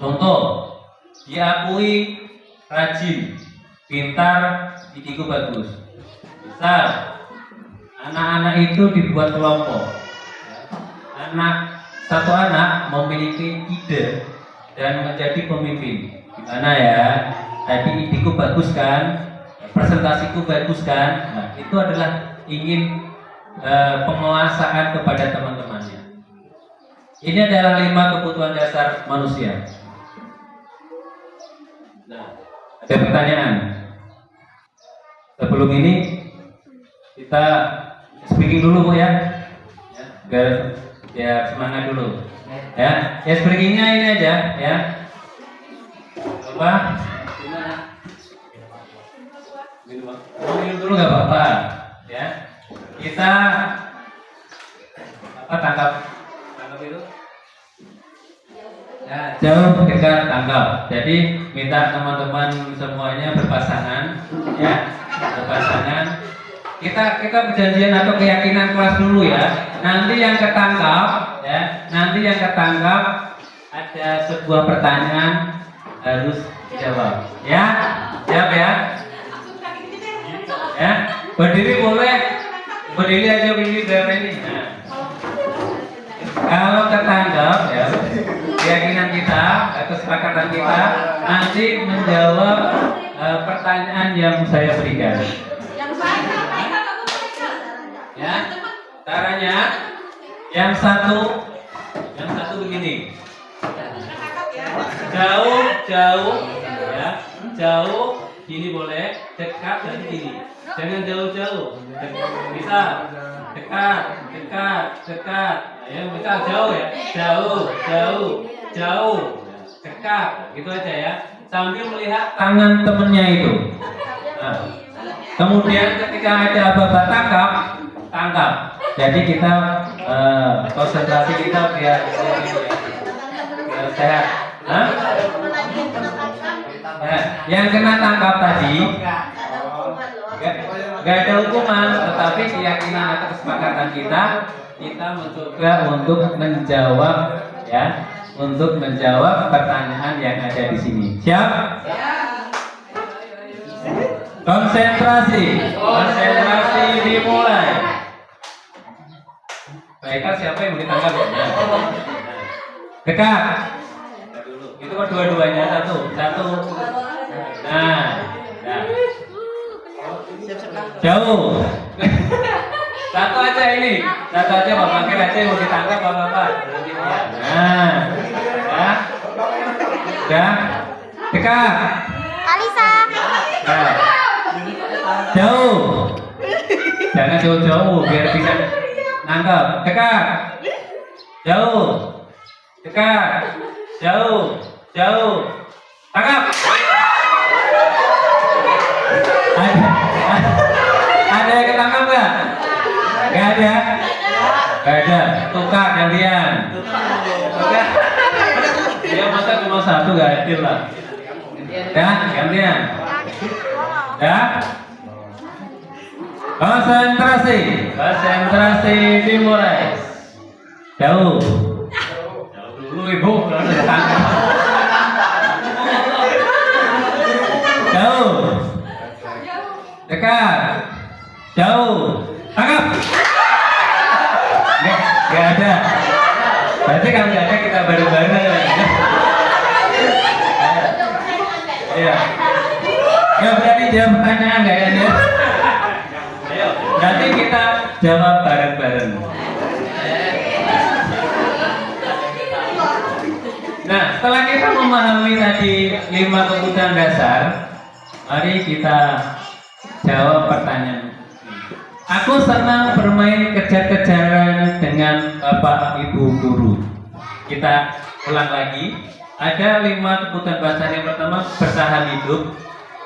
Speaker 4: Contoh, diakui rajin, pintar, IQ bagus. Misal, anak-anak itu dibuat kelompok. Satu anak memiliki ide dan menjadi pemimpin. Gimana ya? Tadi IQ bagus kan? Presentasiku bagus kan? Nah, itu adalah ingin penguasaan kepada teman-temannya. Ini adalah 5 kebutuhan dasar manusia. Nah, ada pertanyaan. Sebelum ini kita speaking dulu Bu ya. Biar semangat dulu. Ya, speakingnya ini aja ya. Coba. Minum dulu nggak apa-apa, ya. Kita tangkap itu. Ya, jauh dekat tangkap. Jadi minta teman-teman semuanya berpasangan, ya, berpasangan. Kita perjanjian atau keyakinan kelas dulu ya. Nanti yang ketangkap, ya, nanti yang ketangkap ada sebuah pertanyaan harus dijawab, ya, jawab ya. Ya, berdiri boleh, berdiri aja berdiri dari ini. Nah, kalau ketangkap ya, keyakinan kita, kesepakatan kita, nanti menjawab pertanyaan yang saya berikan. Ya, caranya yang satu begini, jauh, ya, jauh, gini boleh, dekat dan gini. Jangan jauh-jauh. Bisa dekat. Ya, misal jauh ya. Jauh. Dekat. Gitu aja ya. Sambil melihat tangan temennya itu. Nah, kemudian ketika ada babat tangkap. Jadi kita konsentrasi kita biar sehat. Nah, yang kena tangkap tadi gak ada hukuman, tetapi keyakinan atau kesepakatan kita mencoba untuk menjawab ya, untuk menjawab pertanyaan yang ada di sini. Siap? Konsentrasi dimulai. Baiklah, siapa yang mau ditangkap? Dekat. Itu kan dua-duanya satu. Nah. Jauh. Satu aja ini. Satu aja Bapak Kira aja mau ditangkap Bapak. Nah. Ya. Dekat.
Speaker 5: Alisa.
Speaker 4: Nah. Jauh. Jangan jauh-jauh biar bisa nangkap. Dekat. Jauh. Dekat. Jauh. Tangkap. Ada yang ketangkap nggak? Nggak ada. Tukar gantian. Dia masa cuma satu nggak adil lah. Ya, gantian. Ya. Konsentrasi dimulai. Jauh dulu Ibu. Jauh. Dekat. Jauh. Tangkap. Nggak ada. Berarti kalau nggak ada kita bareng-bareng. Iya. Nggak berani jawab pertanyaan nggak ya? Ayo. Nanti kita jawab bareng-bareng. Nah, setelah kita memahami tadi 5 kebutuhan dasar, mari kita jawab pertanyaan. Aku senang bermain kejar-kejaran dengan Bapak Ibu guru. Kita ulang lagi. Ada 5 kebutuhan dasar. Yang pertama, bertahan hidup,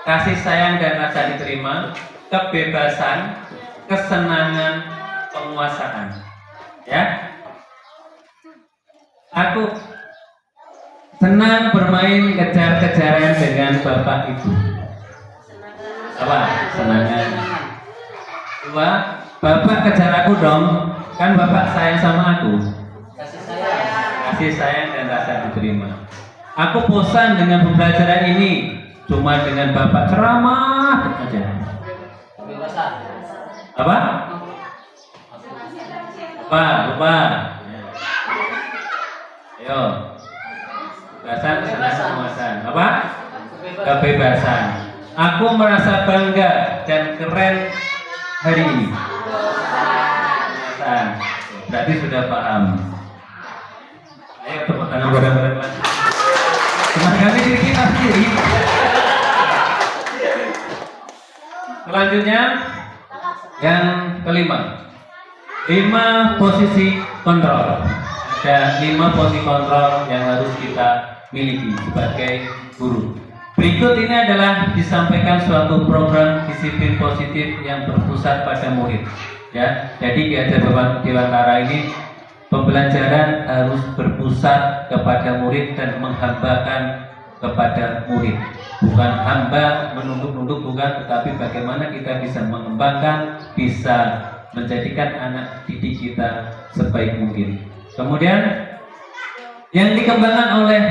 Speaker 4: kasih sayang dan rasa diterima, kebebasan, kesenangan, penguasaan. Ya, aku senang bermain kejar-kejaran dengan bapak ibu. Apa? Senangan. 2, bapak kejar aku dong, kan bapak sayang sama aku. Kasih sayang dan rasa diterima. Aku bosan dengan pembelajaran ini, cuma dengan bapak ceramah aja. Apa? Lupa. Ayo. Kebebasan, kesenangan, penguasaan. Apa? Kebebasan. Aku merasa bangga dan keren hari ini. Kebebasan. Berarti sudah paham. Ayo tepuk tangan bareng-bareng lagi. Semangat diri kita sendiri. Selanjutnya yang kelima, 5 posisi kontrol. Ada 5 posisi kontrol yang harus kita miliki sebagai guru. Berikut ini adalah disampaikan suatu program disiplin positif yang berpusat pada murid. Ya, jadi di Ajar Dewantara ini pembelajaran harus berpusat kepada murid dan menghambakan kepada murid. Bukan hamba menunduk-nunduk, bukan, tetapi bagaimana kita bisa mengembangkan, bisa menjadikan anak didik kita sebaik mungkin. Kemudian yang dikembangkan oleh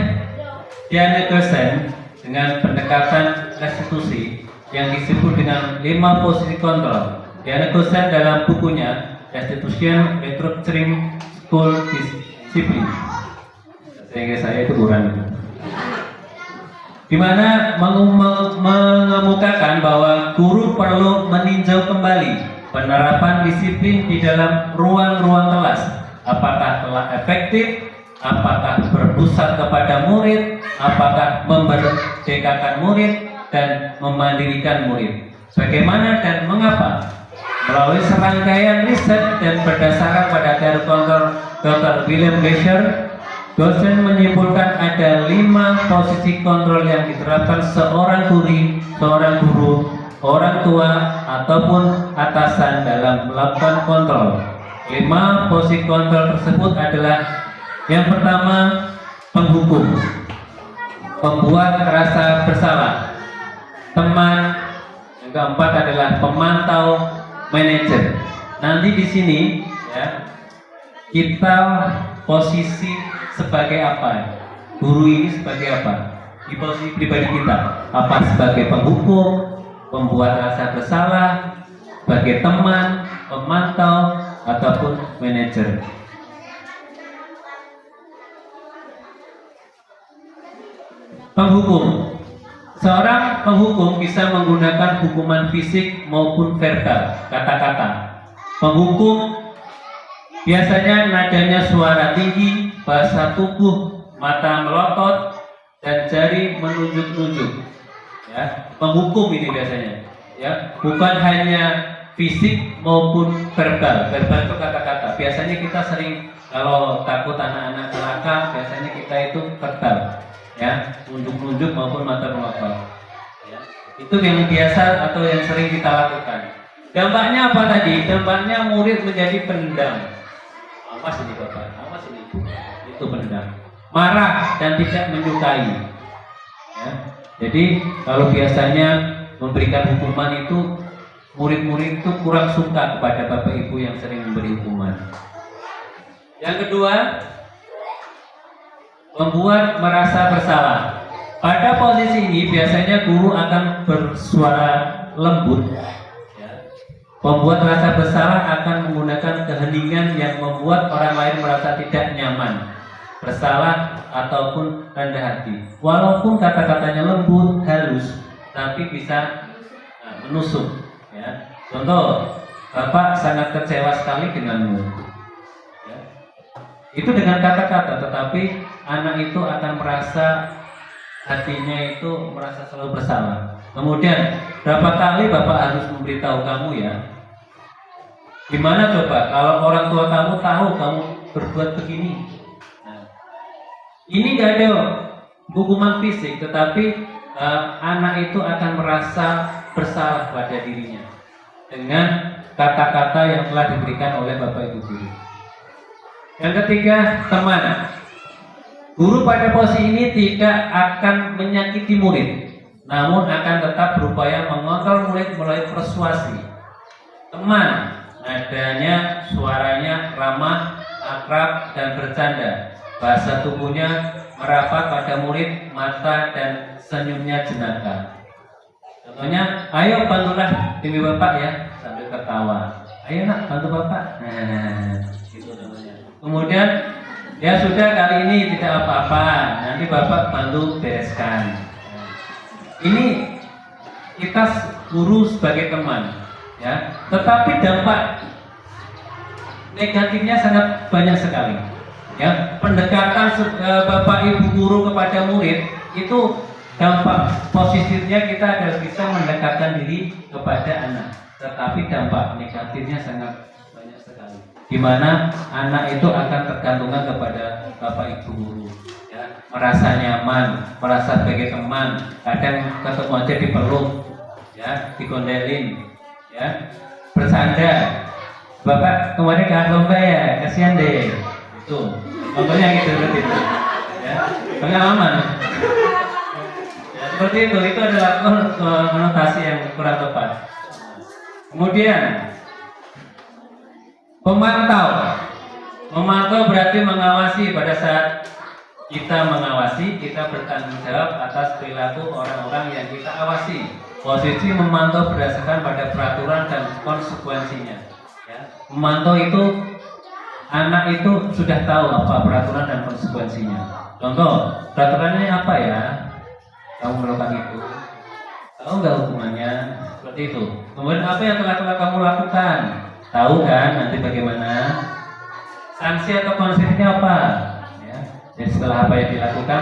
Speaker 4: Diane Gosen dengan pendekatan restitusi yang disebut dengan 5 posisi kontrol. Diane Gosen dalam bukunya Restitution Restructuring School Discipline, sehingga saya itu kurang itu, dimana mengemukakan bahwa guru perlu meninjau kembali penerapan disiplin di dalam ruang-ruang kelas. Apakah telah efektif, apakah berpusat kepada murid, apakah memerdekakan murid dan memandirikan murid. Bagaimana dan mengapa? Melalui serangkaian riset dan berdasarkan pada teori kontrol Dr. William Glasser, Gosen menyimpulkan ada 5 posisi kontrol yang diterapkan seorang guru, orang tua, ataupun atasan dalam melakukan kontrol. 5 posisi kontrol tersebut adalah: yang pertama, penghukum, pembuat rasa bersalah, teman. Yang keempat adalah pemantau, manajer. Nanti di sini ya, kita posisi sebagai apa? Guru ini sebagai apa? Di posisi pribadi kita, apa sebagai penghukum, pembuat rasa bersalah, sebagai teman, pemantau, ataupun manajer. Penghukum. Seorang penghukum bisa menggunakan hukuman fisik maupun verbal, kata-kata. Penghukum biasanya nadanya suara tinggi, bahasa tubuh, mata melotot, dan jari menunjuk-nunjuk. Ya, penghukum ini biasanya, ya, bukan hanya fisik maupun verbal. Verbal itu kata-kata. Biasanya kita sering kalau takut anak-anak celaka, biasanya kita itu verbal, ya, nunjuk-nunjuk maupun mata melotot. Ya, itu yang biasa atau yang sering kita lakukan. Dampaknya apa tadi? Dampaknya murid menjadi pendam. Awas ini bapak, awas ini ibu. Itu pendam, marah dan tidak menyukai. Ya. Jadi kalau biasanya memberikan hukuman itu, murid-murid itu kurang suka kepada bapak ibu yang sering memberi hukuman. Yang kedua, membuat merasa bersalah. Pada posisi ini biasanya guru akan bersuara lembut. Membuat rasa bersalah akan menggunakan keheningan yang membuat orang lain merasa tidak nyaman, bersalah ataupun rendah hati. Walaupun kata-katanya lembut, halus, tapi bisa menusuk. Ya. Contoh, Bapak sangat kecewa sekali denganmu. Ya. Itu dengan kata-kata, tetapi anak itu akan merasa hatinya itu merasa selalu bersalah. Kemudian, berapa kali Bapak harus memberitahu kamu ya? Gimana coba kalau orang tua kamu tahu kamu berbuat begini? Nah, ini nggak ada hukuman fisik, tetapi anak itu akan merasa bersalah pada dirinya dengan kata-kata yang telah diberikan oleh Bapak Ibu guru. Yang ketiga, teman. Guru pada posisi ini tidak akan menyakiti murid, namun akan tetap berupaya mengontrol murid melalui persuasi. Teman, nadanya, suaranya ramah, akrab, dan bercanda. Bahasa tubuhnya merapat pada murid, mata dan senyumnya jenaka. Contohnya, ayo bantulah demi Bapak ya, sambil ketawa. Ayo nak, bantu Bapak. Nah, gitu namanya. Kemudian, ya sudah kali ini tidak apa-apa, nanti Bapak bantu bereskan. Ini kita guru sebagai teman, ya. Tetapi dampak negatifnya sangat banyak sekali. Ya, pendekatan Bapak Ibu guru kepada murid itu dampak positifnya kita adalah bisa mendekatkan diri kepada anak. Tetapi dampak negatifnya sangat banyak sekali. Di mana anak itu akan tergantungan kepada Bapak Ibu guru. Ya, merasa nyaman, merasa sebagai teman, kadang ketemu aja dipeluk, ya, digondelin, ya, bercanda. Bapak kemarin gak lomba ya, kasihan deh. Itu, contohnya gitu seperti itu. Ya, pengalaman. Ya, seperti itu adalah konotasi yang kurang tepat. Kemudian pemantau. Memantau berarti mengawasi. Pada saat kita mengawasi, kita bertanggung jawab atas perilaku orang-orang yang kita awasi. Posisi memantau berdasarkan pada peraturan dan konsekuensinya. Ya. Memantau itu, anak itu sudah tahu apa peraturan dan konsekuensinya. Contoh, peraturannya apa ya? Kamu melakukan itu, tahu nggak hukumannya? Seperti itu. Kemudian apa yang telah kamu lakukan? Tahu kan nanti bagaimana? Sanksi atau konsekuensinya apa? Ya. Jadi setelah apa yang dilakukan,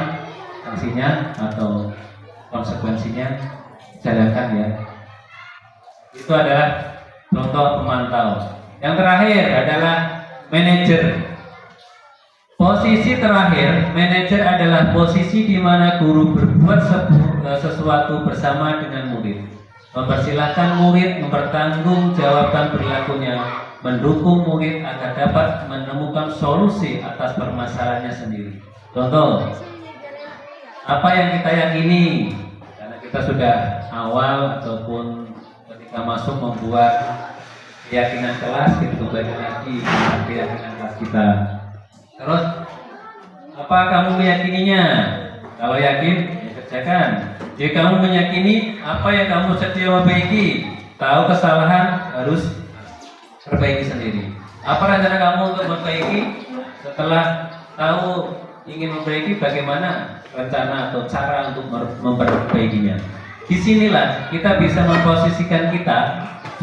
Speaker 4: sanksinya atau konsekuensinya jalankan ya. Itu adalah contoh pemantau. Yang terakhir adalah manajer. Posisi terakhir, manajer adalah posisi di mana guru berbuat sesuatu bersama dengan murid. Mempersilahkan murid mempertanggungjawabkan perilakunya, mendukung murid agar dapat menemukan solusi atas permasalahannya sendiri. Contoh, apa yang kita yakini, karena kita sudah awal ataupun ketika masuk membuat keyakinan kelas, kita kembali lagi keyakinan kelas kita. Terus, apa kamu meyakininya? Kalau yakin, ya kerjakan. Jika kamu meyakini apa yang kamu sedia memperbaiki, tahu kesalahan harus perbaiki sendiri. Apa rencana kamu untuk memperbaiki? Setelah tahu ingin memperbaiki, bagaimana rencana atau cara untuk memperbaikinya? Disinilah kita bisa memposisikan kita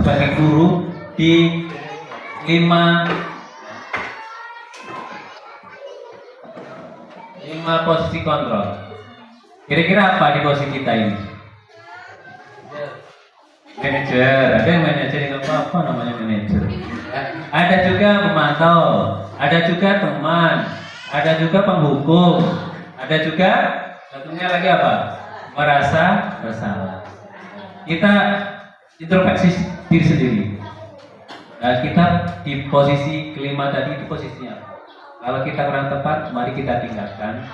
Speaker 4: sebagai guru di 5 posisi kontrol. Kira-kira apa di posisi kita ini? Manajer, ada yang manajer yang apa namanya manajer. Ada juga pemantau, ada juga teman, ada juga penghukum, ada juga tentunya lagi apa? Merasa bersalah. Kita introspeksi diri sendiri. Nah, kita di posisi kelima tadi itu posisinya apa? Kalau kita kurang tepat, mari kita tingkatkan,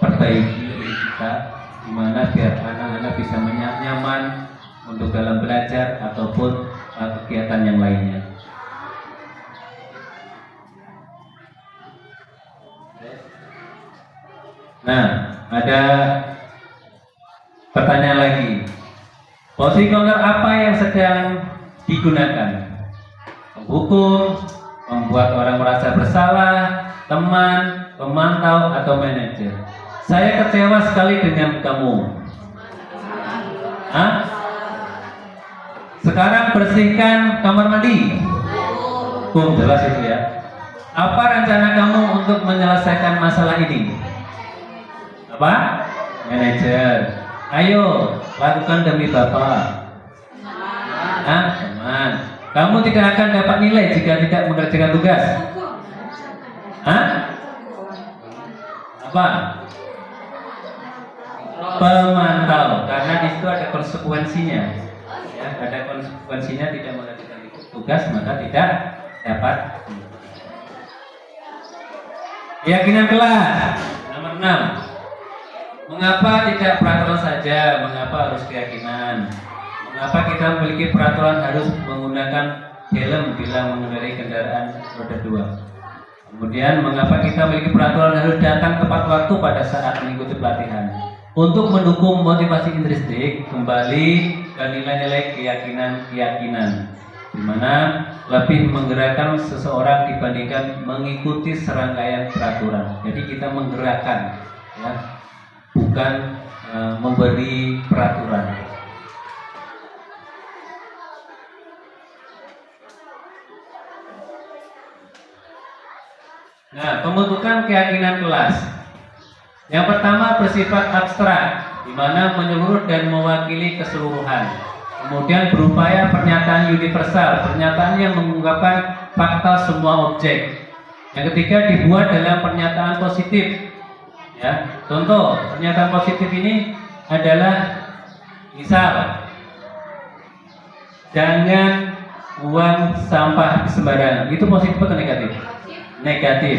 Speaker 4: perbaiki diri kita, dimana biar anak-anak bisa nyaman untuk dalam belajar ataupun kegiatan yang lainnya. Nah, ada pertanyaan lagi. Posisi kontrol apa yang sedang digunakan? Menghukum, membuat orang merasa bersalah, teman, pemantau, atau manajer. Saya kecewa sekali dengan kamu. Hah? Sekarang bersihkan kamar mandi. Jelas itu ya. Apa rencana kamu untuk menyelesaikan masalah ini? Apa? Manajer. Ayo, lakukan demi Bapak. Hah? Teman. Kamu tidak akan dapat nilai jika tidak mengerjakan tugas. Hah? Apa? pemantau, karena di situ ada konsekuensinya. Ya, ada konsekuensinya, tidak mengerjakan tugas maka tidak dapat. Keyakinan kelas nomor 6. Mengapa tidak peraturan saja? Mengapa harus keyakinan? Mengapa kita memiliki peraturan harus menggunakan helm bila mengendarai kendaraan roda 2? Kemudian mengapa kita memiliki peraturan harus datang tepat waktu pada saat mengikuti pelatihan? Untuk mendukung motivasi intrinsik, kembali ke nilai-nilai keyakinan-keyakinan, di mana lebih menggerakkan seseorang dibandingkan mengikuti serangkaian peraturan. Jadi kita menggerakkan, ya, bukan memberi peraturan. Nah, pembentukan keyakinan kelas. Yang pertama bersifat abstrak, di mana menyeluruh dan mewakili keseluruhan. Kemudian berupaya pernyataan universal, pernyataan yang mengungkapkan fakta semua objek. Yang ketiga dibuat dalam pernyataan positif. Ya, contoh pernyataan positif ini adalah misal, jangan buang sampah sembarangan. Itu positif atau negatif? Negatif.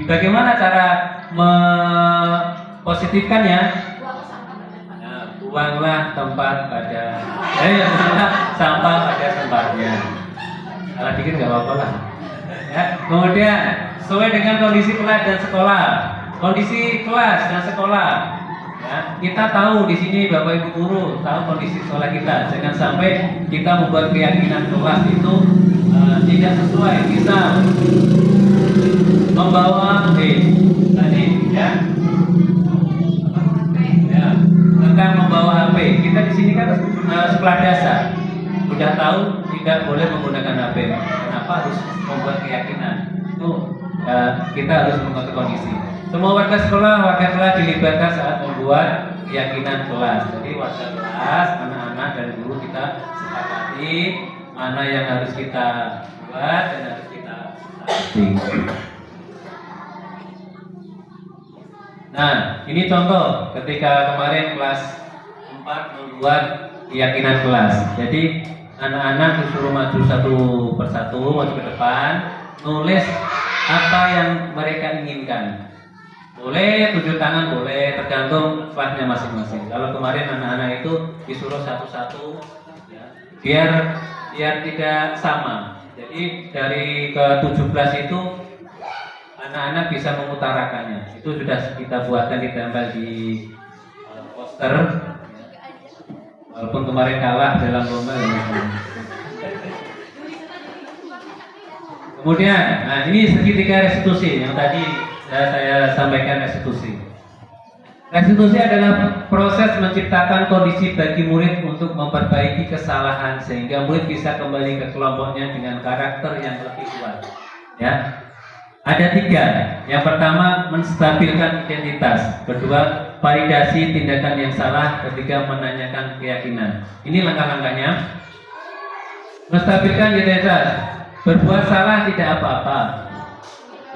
Speaker 4: Bagaimana cara mempositifkannya? Nah, buanglah tempat pada sampah pada tempatnya. Salah dikit nggak apa-apa lah. Ya. Kemudian sesuai dengan kondisi kelas dan sekolah. Kondisi kelas dan sekolah. Ya, kita tahu di sini Bapak Ibu guru tahu kondisi sekolah kita. Jangan sampai kita membuat keyakinan kelas itu tidak sesuai. Misal membawa tadi ya, tentang membawa HP. Kita di sini kan sekolah dasar, sudah tahu tidak boleh menggunakan HP. Kenapa harus membuat keyakinan? Itu kita harus mengerti kondisi. Semua warga sekolah, warga kelas dilibatkan saat membuat keyakinan kelas. Jadi warga kelas, anak-anak dan guru kita sepakati mana yang harus kita buat dan harus kita taati. Nah, ini contoh ketika kemarin kelas 4 membuat keyakinan kelas. Jadi anak-anak disuruh maju satu persatu, maju ke depan, nulis apa yang mereka inginkan. Boleh 7 tangan, boleh, tergantung kelasnya masing-masing. Kalau kemarin anak-anak itu disuruh satu-satu, ya, biar tidak sama. Jadi dari ke-17 itu anak-anak bisa mengutarakannya. Itu sudah kita buatkan, ditempel di poster. Walaupun kemarin kalah dalam lomba. Kemudian, nah ini segitiga restitusi yang tadi saya sampaikan restitusi. Restitusi adalah proses menciptakan kondisi bagi murid untuk memperbaiki kesalahan sehingga murid bisa kembali ke kelompoknya dengan karakter yang lebih kuat. Ya. Ada 3. Yang pertama, menstabilkan identitas. Kedua, validasi tindakan yang salah. Ketiga, menanyakan keyakinan. Ini langkah-langkahnya. Menstabilkan identitas. Berbuat salah tidak apa-apa.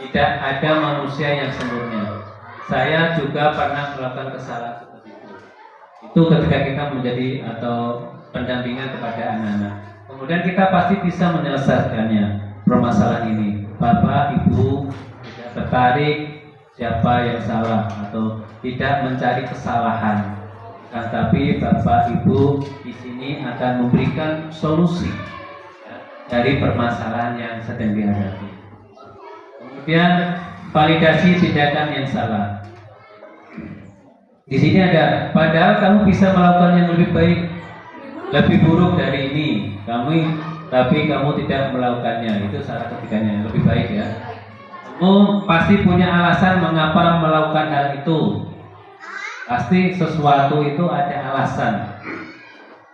Speaker 4: Tidak ada manusia yang sempurna. Saya juga pernah melakukan kesalahan seperti itu. Itu ketika kita menjadi atau pendampingan kepada anak-anak. Kemudian kita pasti bisa menyelesaikannya permasalahan ini. Bapak, Ibu tidak tertarik siapa yang salah atau tidak mencari kesalahan. Tapi Bapak, Ibu di sini akan memberikan solusi dari permasalahan yang sedang dihadapi. Kemudian validasi tindakan yang salah. Di sini ada, padahal kamu bisa melakukan yang lebih baik, lebih buruk dari ini. Tapi kamu tidak melakukannya. Itu salah ketiganya, lebih baik ya. Kamu pasti punya alasan mengapa melakukan hal itu. Pasti sesuatu itu ada alasan.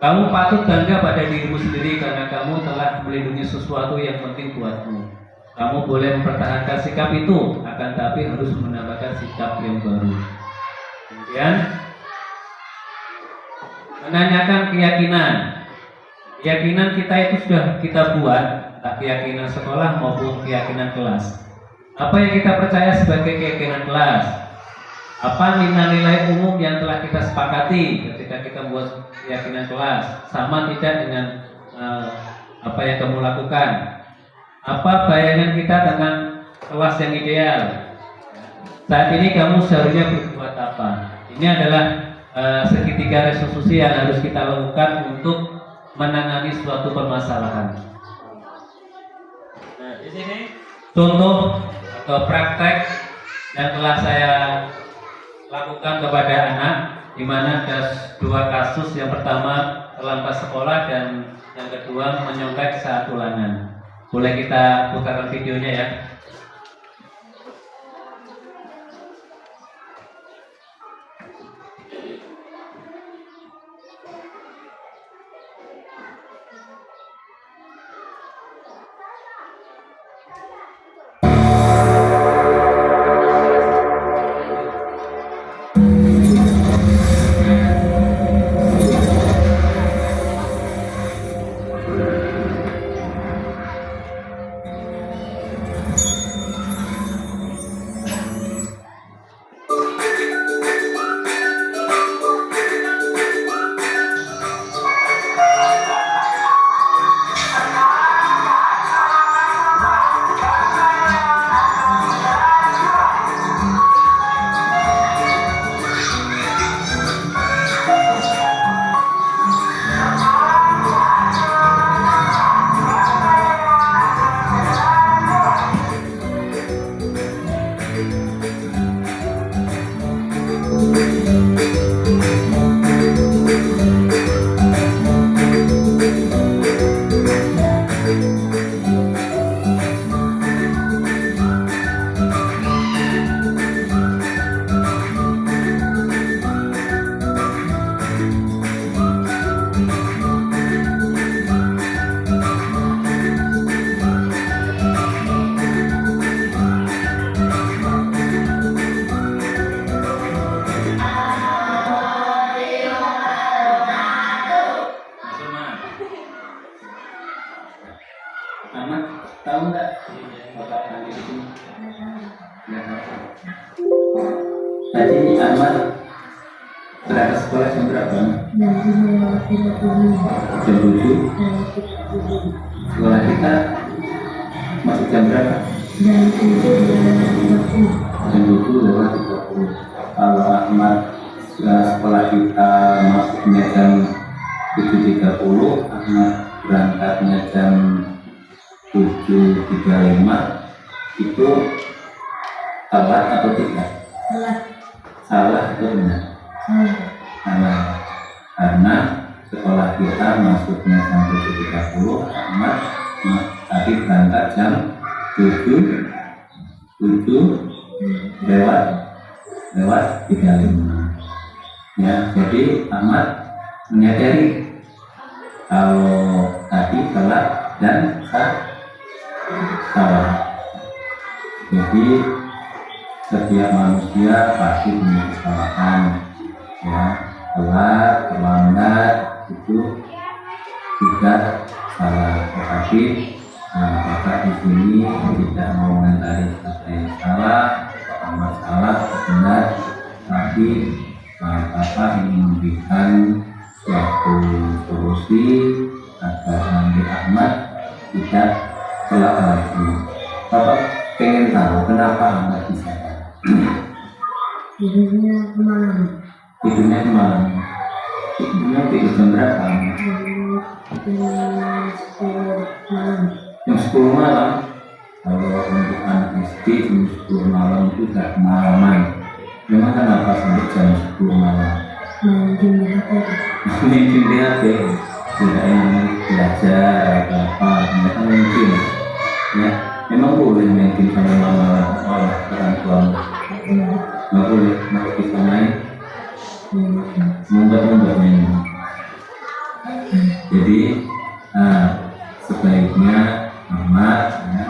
Speaker 4: Kamu patut bangga pada dirimu sendiri karena kamu telah melindungi sesuatu yang penting buatmu. Kamu boleh mempertahankan sikap itu, akan tapi harus menambahkan sikap yang baru. Kemudian menanyakan keyakinan. Keyakinan kita itu sudah kita buat, tak keyakinan sekolah maupun keyakinan kelas. Apa yang kita percaya sebagai keyakinan kelas? apa nilai-nilai umum yang telah kita sepakati ketika kita membuat keyakinan kelas, sama tidak dengan apa yang kamu lakukan? Apa bayangan kita tentang kelas yang ideal? Saat ini kamu seharusnya berbuat apa? Ini adalah segitiga resolusi yang harus kita lakukan untuk menangani suatu permasalahan. Nah, di sini contoh atau praktek yang telah saya lakukan kepada anak, di mana ada 2 kasus. Yang pertama terlambat sekolah dan yang kedua menyontek saat ulangan. Boleh kita putarkan videonya ya.
Speaker 3: Anak tahu nggak bapak nanti itu? Nggak tahu. Tadi Ahmad berangkat sekolah jam berapa? Jam 7. Sekolah kita masuk jam berapa? Jam 7 lewat 30. Kalau Ahmad sekolah kita masuknya jam 7.30, Ahmad berangkatnya jam 7.35, itu salah atau tidak? Salah atau benar? Salah. Karena sekolah kita masuknya jam 7.30, Ahmad tadi berangkat jam 7 lewat 35. Ya, jadi Ahmad menyadari kalau tadi salah dan salah. Jadi setiap manusia pasti punya kesalahan, ya, telat, terlambat itu tidak salah. Tetapi Bapak di sini tidak mau mengenai siapa yang salah, masalah benar, tapi Bapak ingin memberikan suatu solusi agar nanti Ahmad tidak salah lagi. Bapak pengen tahu kenapa Ahmad bisa tidurnya kemarin. Tidurnya tidur jam berapa? Jam 10 malam. Kalau untuk anak SD jam 10 malam itu tidak kemalaman. Memang kenapa sampai jam 10 malam? Mungkin di HP. Tidak yang belajar atau apa, mereka mungkin ya, memang boleh mungkin sama mama oleh orang tua, nggak boleh, nggak bisa main, membuat main. Jadi sebaiknya mama ya,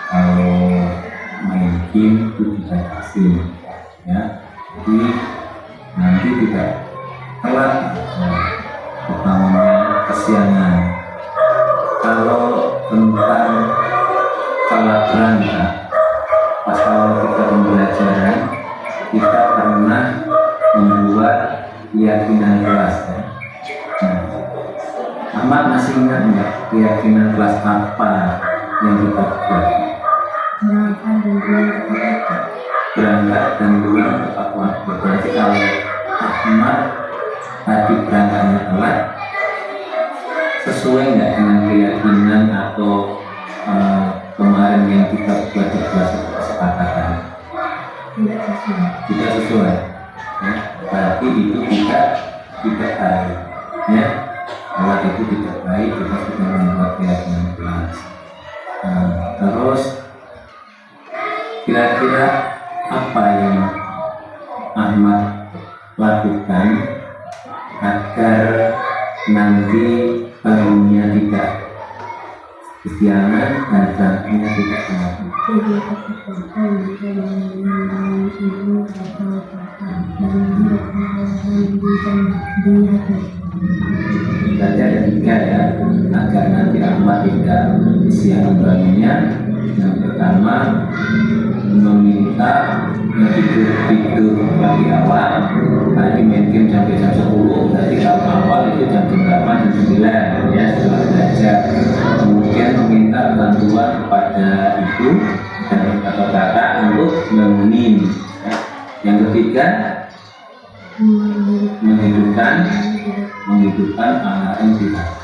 Speaker 3: kalau main game itu dibatasi ya, jadi nanti tidak telat. Pertamanya kesiangan. Kalau tentang telat berangkat, pasal kita pembelajaran kita pernah membuat keyakinan kelas ya. Ahmad masih ingat nggak keyakinan kelas apa yang kita buat? Berangkat dan pulang tepat waktu. Berarti kalau Ahmad tadi berangkatnya telat, sesuai nggak dengan keyakinan atau kemarin yang kita buat di kelas kesepakatan? Tidak sesuai. Ya, berarti itu tidak baik. Ya, kalau itu tidak baik, kita sudah membuat keyakinan kelas. Terus kira-kira apa yang Ahmad lakukan agar nanti bangunnya tidak kesiangan dan berangkatnya tidak telat? Baca ada 3 ya, agar nanti Ahmad tidak kesiangan bangunnya. Yang pertama, meminta tidur pagi awal. Tadi main game sampai jam 10, berarti kalau awal itu jam 8 jam 9 ya, setelah belajar. Kemudian meminta bantuan kepada ibu dan atau kakak untuk bangunin ya. Yang ketiga, menghidupkan alarm di HP.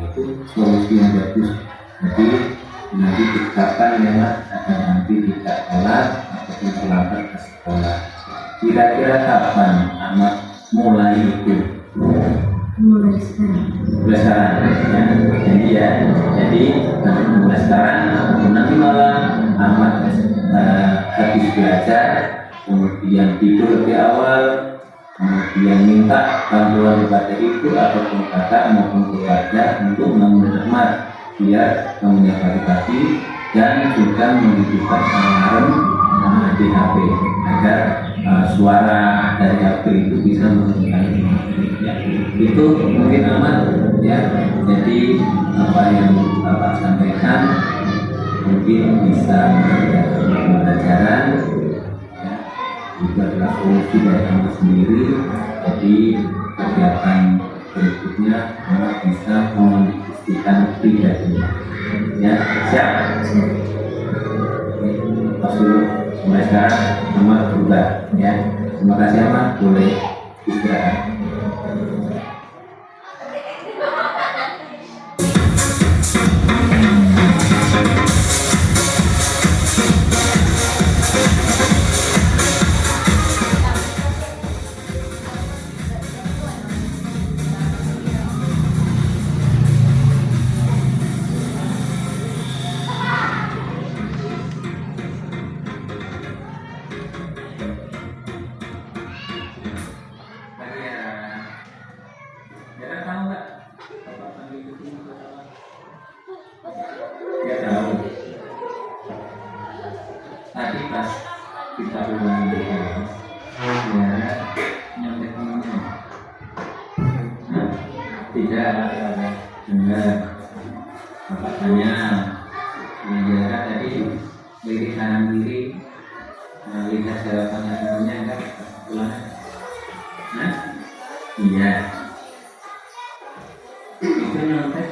Speaker 3: Itu solusi yang bagus. Jadi nanti dikatakan ya, agar nanti tidak telat ataupun terlambat ke sekolah. Kira-kira kapan Ahmad mulai itu? Mulai sekarang ya. Jadi mulai sekarang nanti malam Ahmad habis belajar, kemudian tidur lebih awal, kemudian minta bantuan kepada ibu ataupun kakak maupun keluarga untuk bangun Ahmad biar bangunnya pagi-pagi, dan juga menghidupkan alarm di HP agar suara dari HP itu bisa menghidupkan ya. Itu mungkin aman ya. Jadi apa yang Bapak sampaikan mungkin bisa menjadi pembelajaran ya. Itu adalah solusi dari Ahmad sendiri. Jadi kegiatan berikutnya Ahmad bisa mengisikan pribadinya ya. Siap? Pas dulu, mulai sekarang Ahmad berubah ya. Terima kasih Ahmad, boleh istirahat. Tadi pas kita ulang di kelas, ya nyontek-nyontek, tidak benar. Bapak tanya, menjaga tadi lirik kanan kiri, lihat jawabannya sebenarnya enggak ulang? Iya. Itu nyontek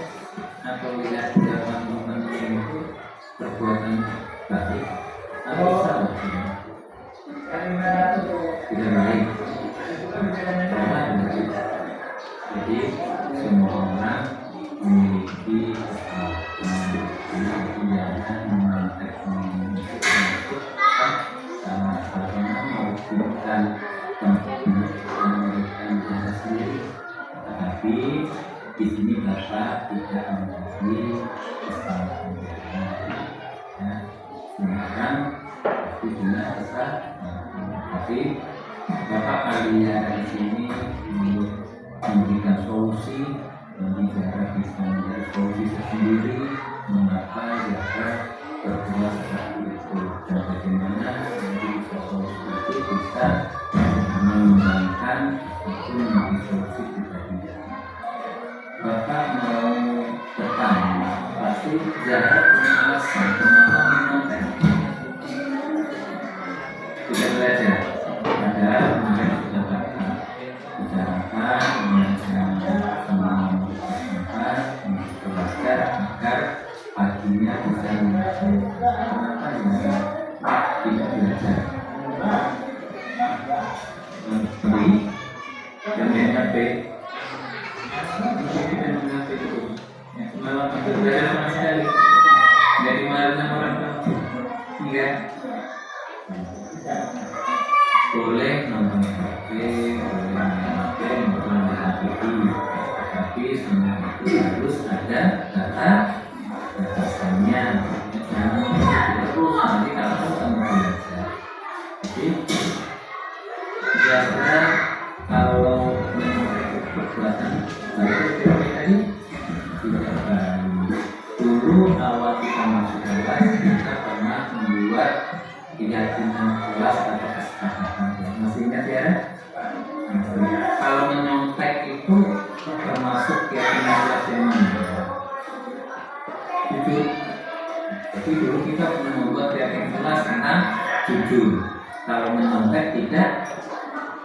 Speaker 3: atau lihat jawaban teman-teman itu perbuatan baik atau salah? Tidak baik. Jadi semua orang memiliki jangan memantek sama-sama mewujudkan memberikan cara sendiri, tetapi di sini Bapak tidak mengasih kesalahan ya, silakan tidak besar, tapi Bapak kalian di sini memberikan solusi dan bicara bisa menjadi solusi sendiri mengapa jika berbuat seperti itu dan bagaimana nanti solusi itu bisa mengembangkan itu menjadi solusi pribadi. Bapak mau bertanya, pasti jarak punya alasan kenapa menonton tidak belajar. mengajar. Beri dan BNP semalam itu belajar sama sekali dari mana orang tua enggak boleh nonton HP, boleh main HP, nonton TV, tapi semua itu harus ada batasannya. Terus nanti kalau kamu belajar, jadi biasanya kalau perbuatan baik tadi tidak baik. Dulu awal kita masuk kelas kita pernah membuat keyakinan kelas atau kesepakatan. Masih ingat ya? Kalau menyontek itu termasuk keyakinan kelas yang mana? Jujur. Jadi dulu kita pernah membuat keyakinan kelas tentang jujur. Kalau menyontek tidak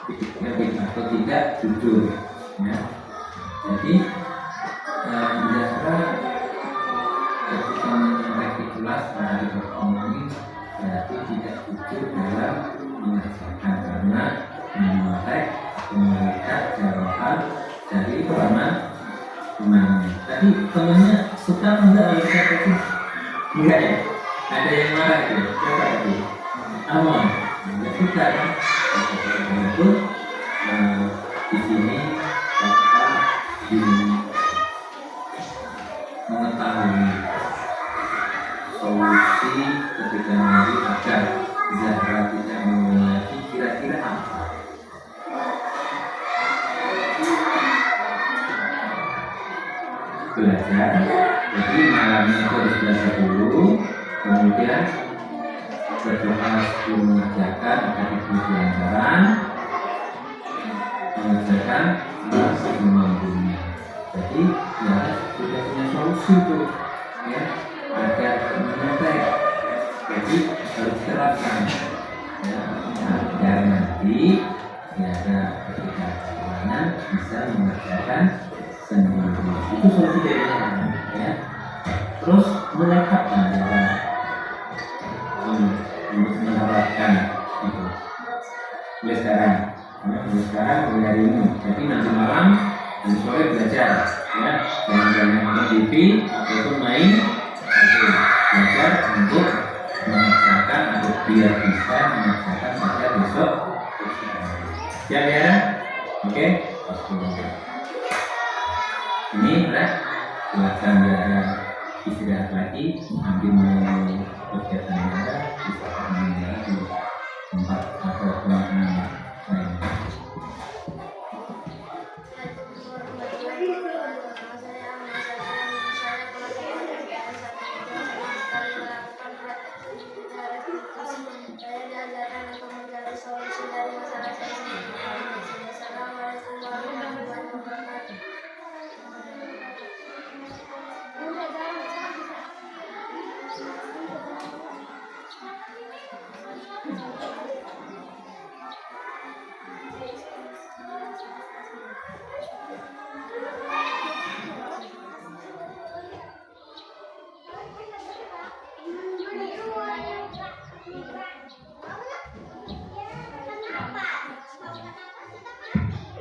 Speaker 3: atau tidak jujur. Ya. Jadi biasa ketika menyontek di kelas dari berkomuni berarti tidak jujur dalam mengerjakan karena menyontek melihat jawaban dari teman-temannya. Tadi temannya suka enggak lihat itu? Enggak ya? Ada yang marah ya? Coba itu. Aman. Enggak suka kan? Itu di sini kita mengetahui solusi ketika nanti agar Zahra tidak mengulangi lagi kira-kira apa? Belajar. Jadi malamnya itu harus belajar dulu, kemudian berdoa sebelum mengerjakan agar diberi kelancaran, mengerjakan semampunya. Jadi ya sudah punya solusi tuh, ya agar menyontek. Jadi harus diterapkan, ya agar nanti ya ketika perjalanan bisa mengerjakan sendiri. Itu solusi dari sana, ya. Terus melengkapkan jalan untuk menerapkan itu. Mulai sekarang, mulai hari ini. Jadi nanti malam dan sore belajar, ya. Jangan nonton TV ataupun main HP. Belajar untuk mengerjakan atau biar bisa mengerjakan pada besok. Siap ya? Oke. Ini udah. Silakan biar istirahat lagi. Nanti mau kegiatan ada bisa meninggal di tempat atau ruangan lain.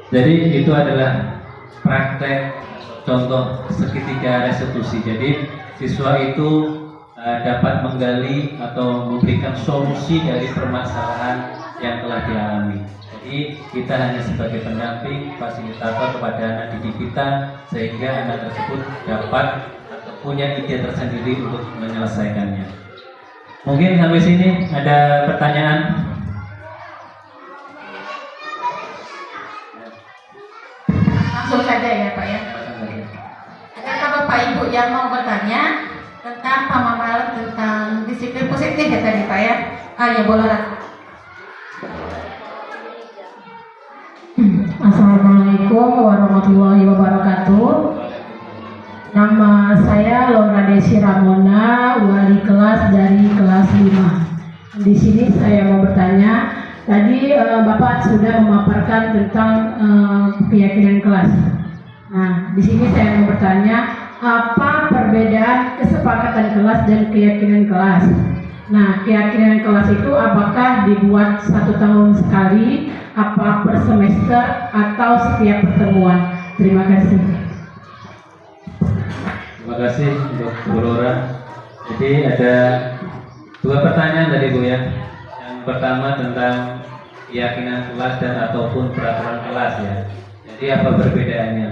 Speaker 3: Jadi itu adalah praktek contoh segitiga restitusi. Jadi siswa itu dapat menggali atau memberikan solusi dari permasalahan yang telah dialami. Jadi kita hanya sebagai pendamping, fasilitator kepada anak didik kita sehingga anak tersebut dapat atau punya ide tersendiri untuk menyelesaikannya. Mungkin sampai sini ada pertanyaan?
Speaker 1: Langsung saja ya Pak ya. Adakah Bapak Ibu yang mau bertanya tentang pemaparan tentang disiplin positif ya tadi Pak ya? Ya boleh.
Speaker 5: Assalamualaikum warahmatullahi wabarakatuh. Nama saya Laura Desi Ramona, wali kelas dari kelas 5. Di sini saya mau bertanya. Tadi Bapak sudah memaparkan tentang keyakinan kelas. Nah, di sini saya mau bertanya, apa perbedaan kesepakatan kelas dan keyakinan kelas? Nah, keyakinan kelas itu apakah dibuat 1 tahun sekali, apa per semester, atau setiap pertemuan? Terima kasih.
Speaker 3: Terima kasih untuk Bu Lora. Jadi ada 2 pertanyaan dari Bu ya. Yang pertama tentang keyakinan kelas dan ataupun peraturan kelas ya. Jadi apa perbedaannya?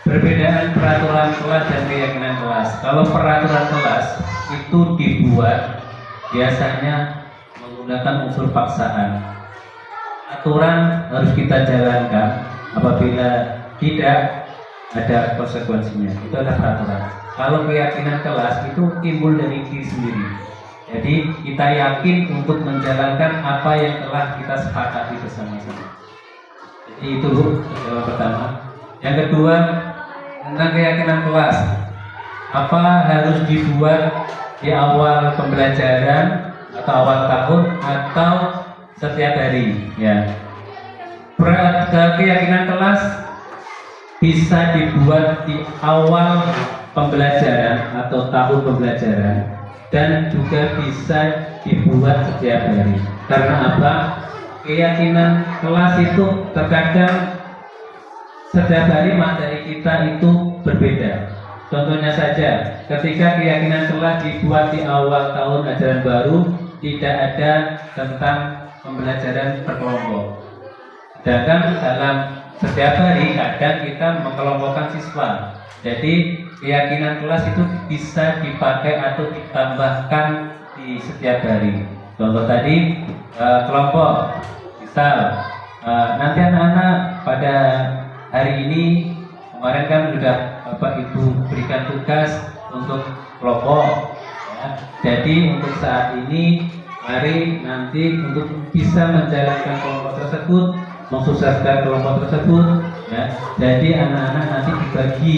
Speaker 3: Perbedaan peraturan kelas dan keyakinan kelas. Kalau peraturan kelas itu dibuat biasanya menggunakan unsur paksaan. Aturan harus kita jalankan, apabila tidak ada konsekuensinya. Itu adalah peraturan. Kalau keyakinan kelas itu timbul dari diri sendiri. Jadi kita yakin untuk menjalankan apa yang telah kita sepakati bersama-sama. Jadi itu jawaban pertama. Yang kedua tentang keyakinan kelas. Apa harus dibuat di awal pembelajaran atau awal tahun atau setiap hari? Ya. Keyakinan kelas bisa dibuat di awal pembelajaran atau tahun pembelajaran dan juga bisa dibuat setiap hari. Karena apa? Keyakinan kelas itu terkadang setiap hari materi kita itu berbeda. Contohnya saja, ketika keyakinan kelas dibuat di awal tahun ajaran baru, tidak ada tentang pembelajaran berkelompok. Sedangkan dalam setiap hari kadang kita mengelompokkan siswa. Jadi keyakinan kelas itu bisa dipakai atau ditambahkan di setiap hari. Contoh tadi kelompok. Misal nanti anak-anak pada hari ini, kemarin kan sudah Bapak Ibu berikan tugas untuk kelompok ya. Jadi untuk saat ini mari nanti untuk bisa menjalankan kelompok tersebut, mensukseskan kelompok tersebut ya. Jadi anak-anak nanti dibagi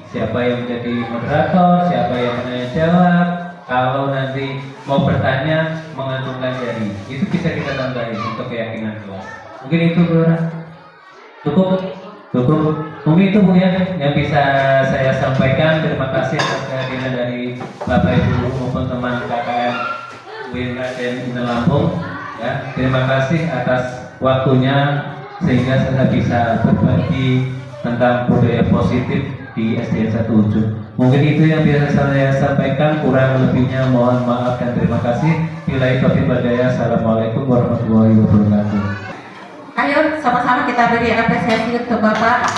Speaker 3: siapa yang menjadi moderator, siapa yang menanya jawab. Kalau nanti mau bertanya mengacungkan jari, itu bisa kita tambahin untuk keyakinan kelas. Mungkin itu Bu. Cukup. Mungkin itu Bu ya yang bisa saya sampaikan. Terima kasih atas kehadiran dari Bapak Ibu maupun teman KKN UIN Raden Indah Lampung ya. Terima kasih atas waktunya sehingga saya bisa berbagi tentang budaya positif di SDN 1 Ujung. Mungkin itu yang bisa saya sampaikan, kurang lebihnya mohon maaf dan terima kasih. Billahi taufiq wal hidayah. Assalamualaikum warahmatullahi wabarakatuh.
Speaker 1: Ayo sama-sama kita beri apresiasi untuk Bapak.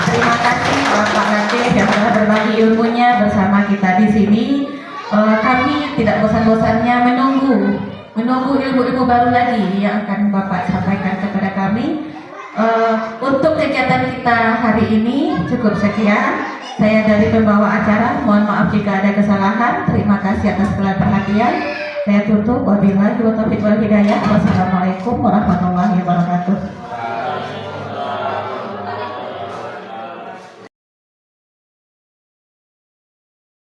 Speaker 1: Terima kasih Bapak Nadeh yang telah berbagi ilmunya bersama kita di sini. Kami tidak bosan-bosannya menunggu ilmu-ilmu baru lagi yang akan Bapak sampaikan kepada kami. Untuk kegiatan kita hari ini cukup sekian. Saya dari pembawa acara, mohon maaf jika ada kesalahan. Terima kasih atas segala perhatian. Saya tutup. Wabillahi taufiq wal hidayah. Wassalamualaikum warahmatullahi wabarakatuh.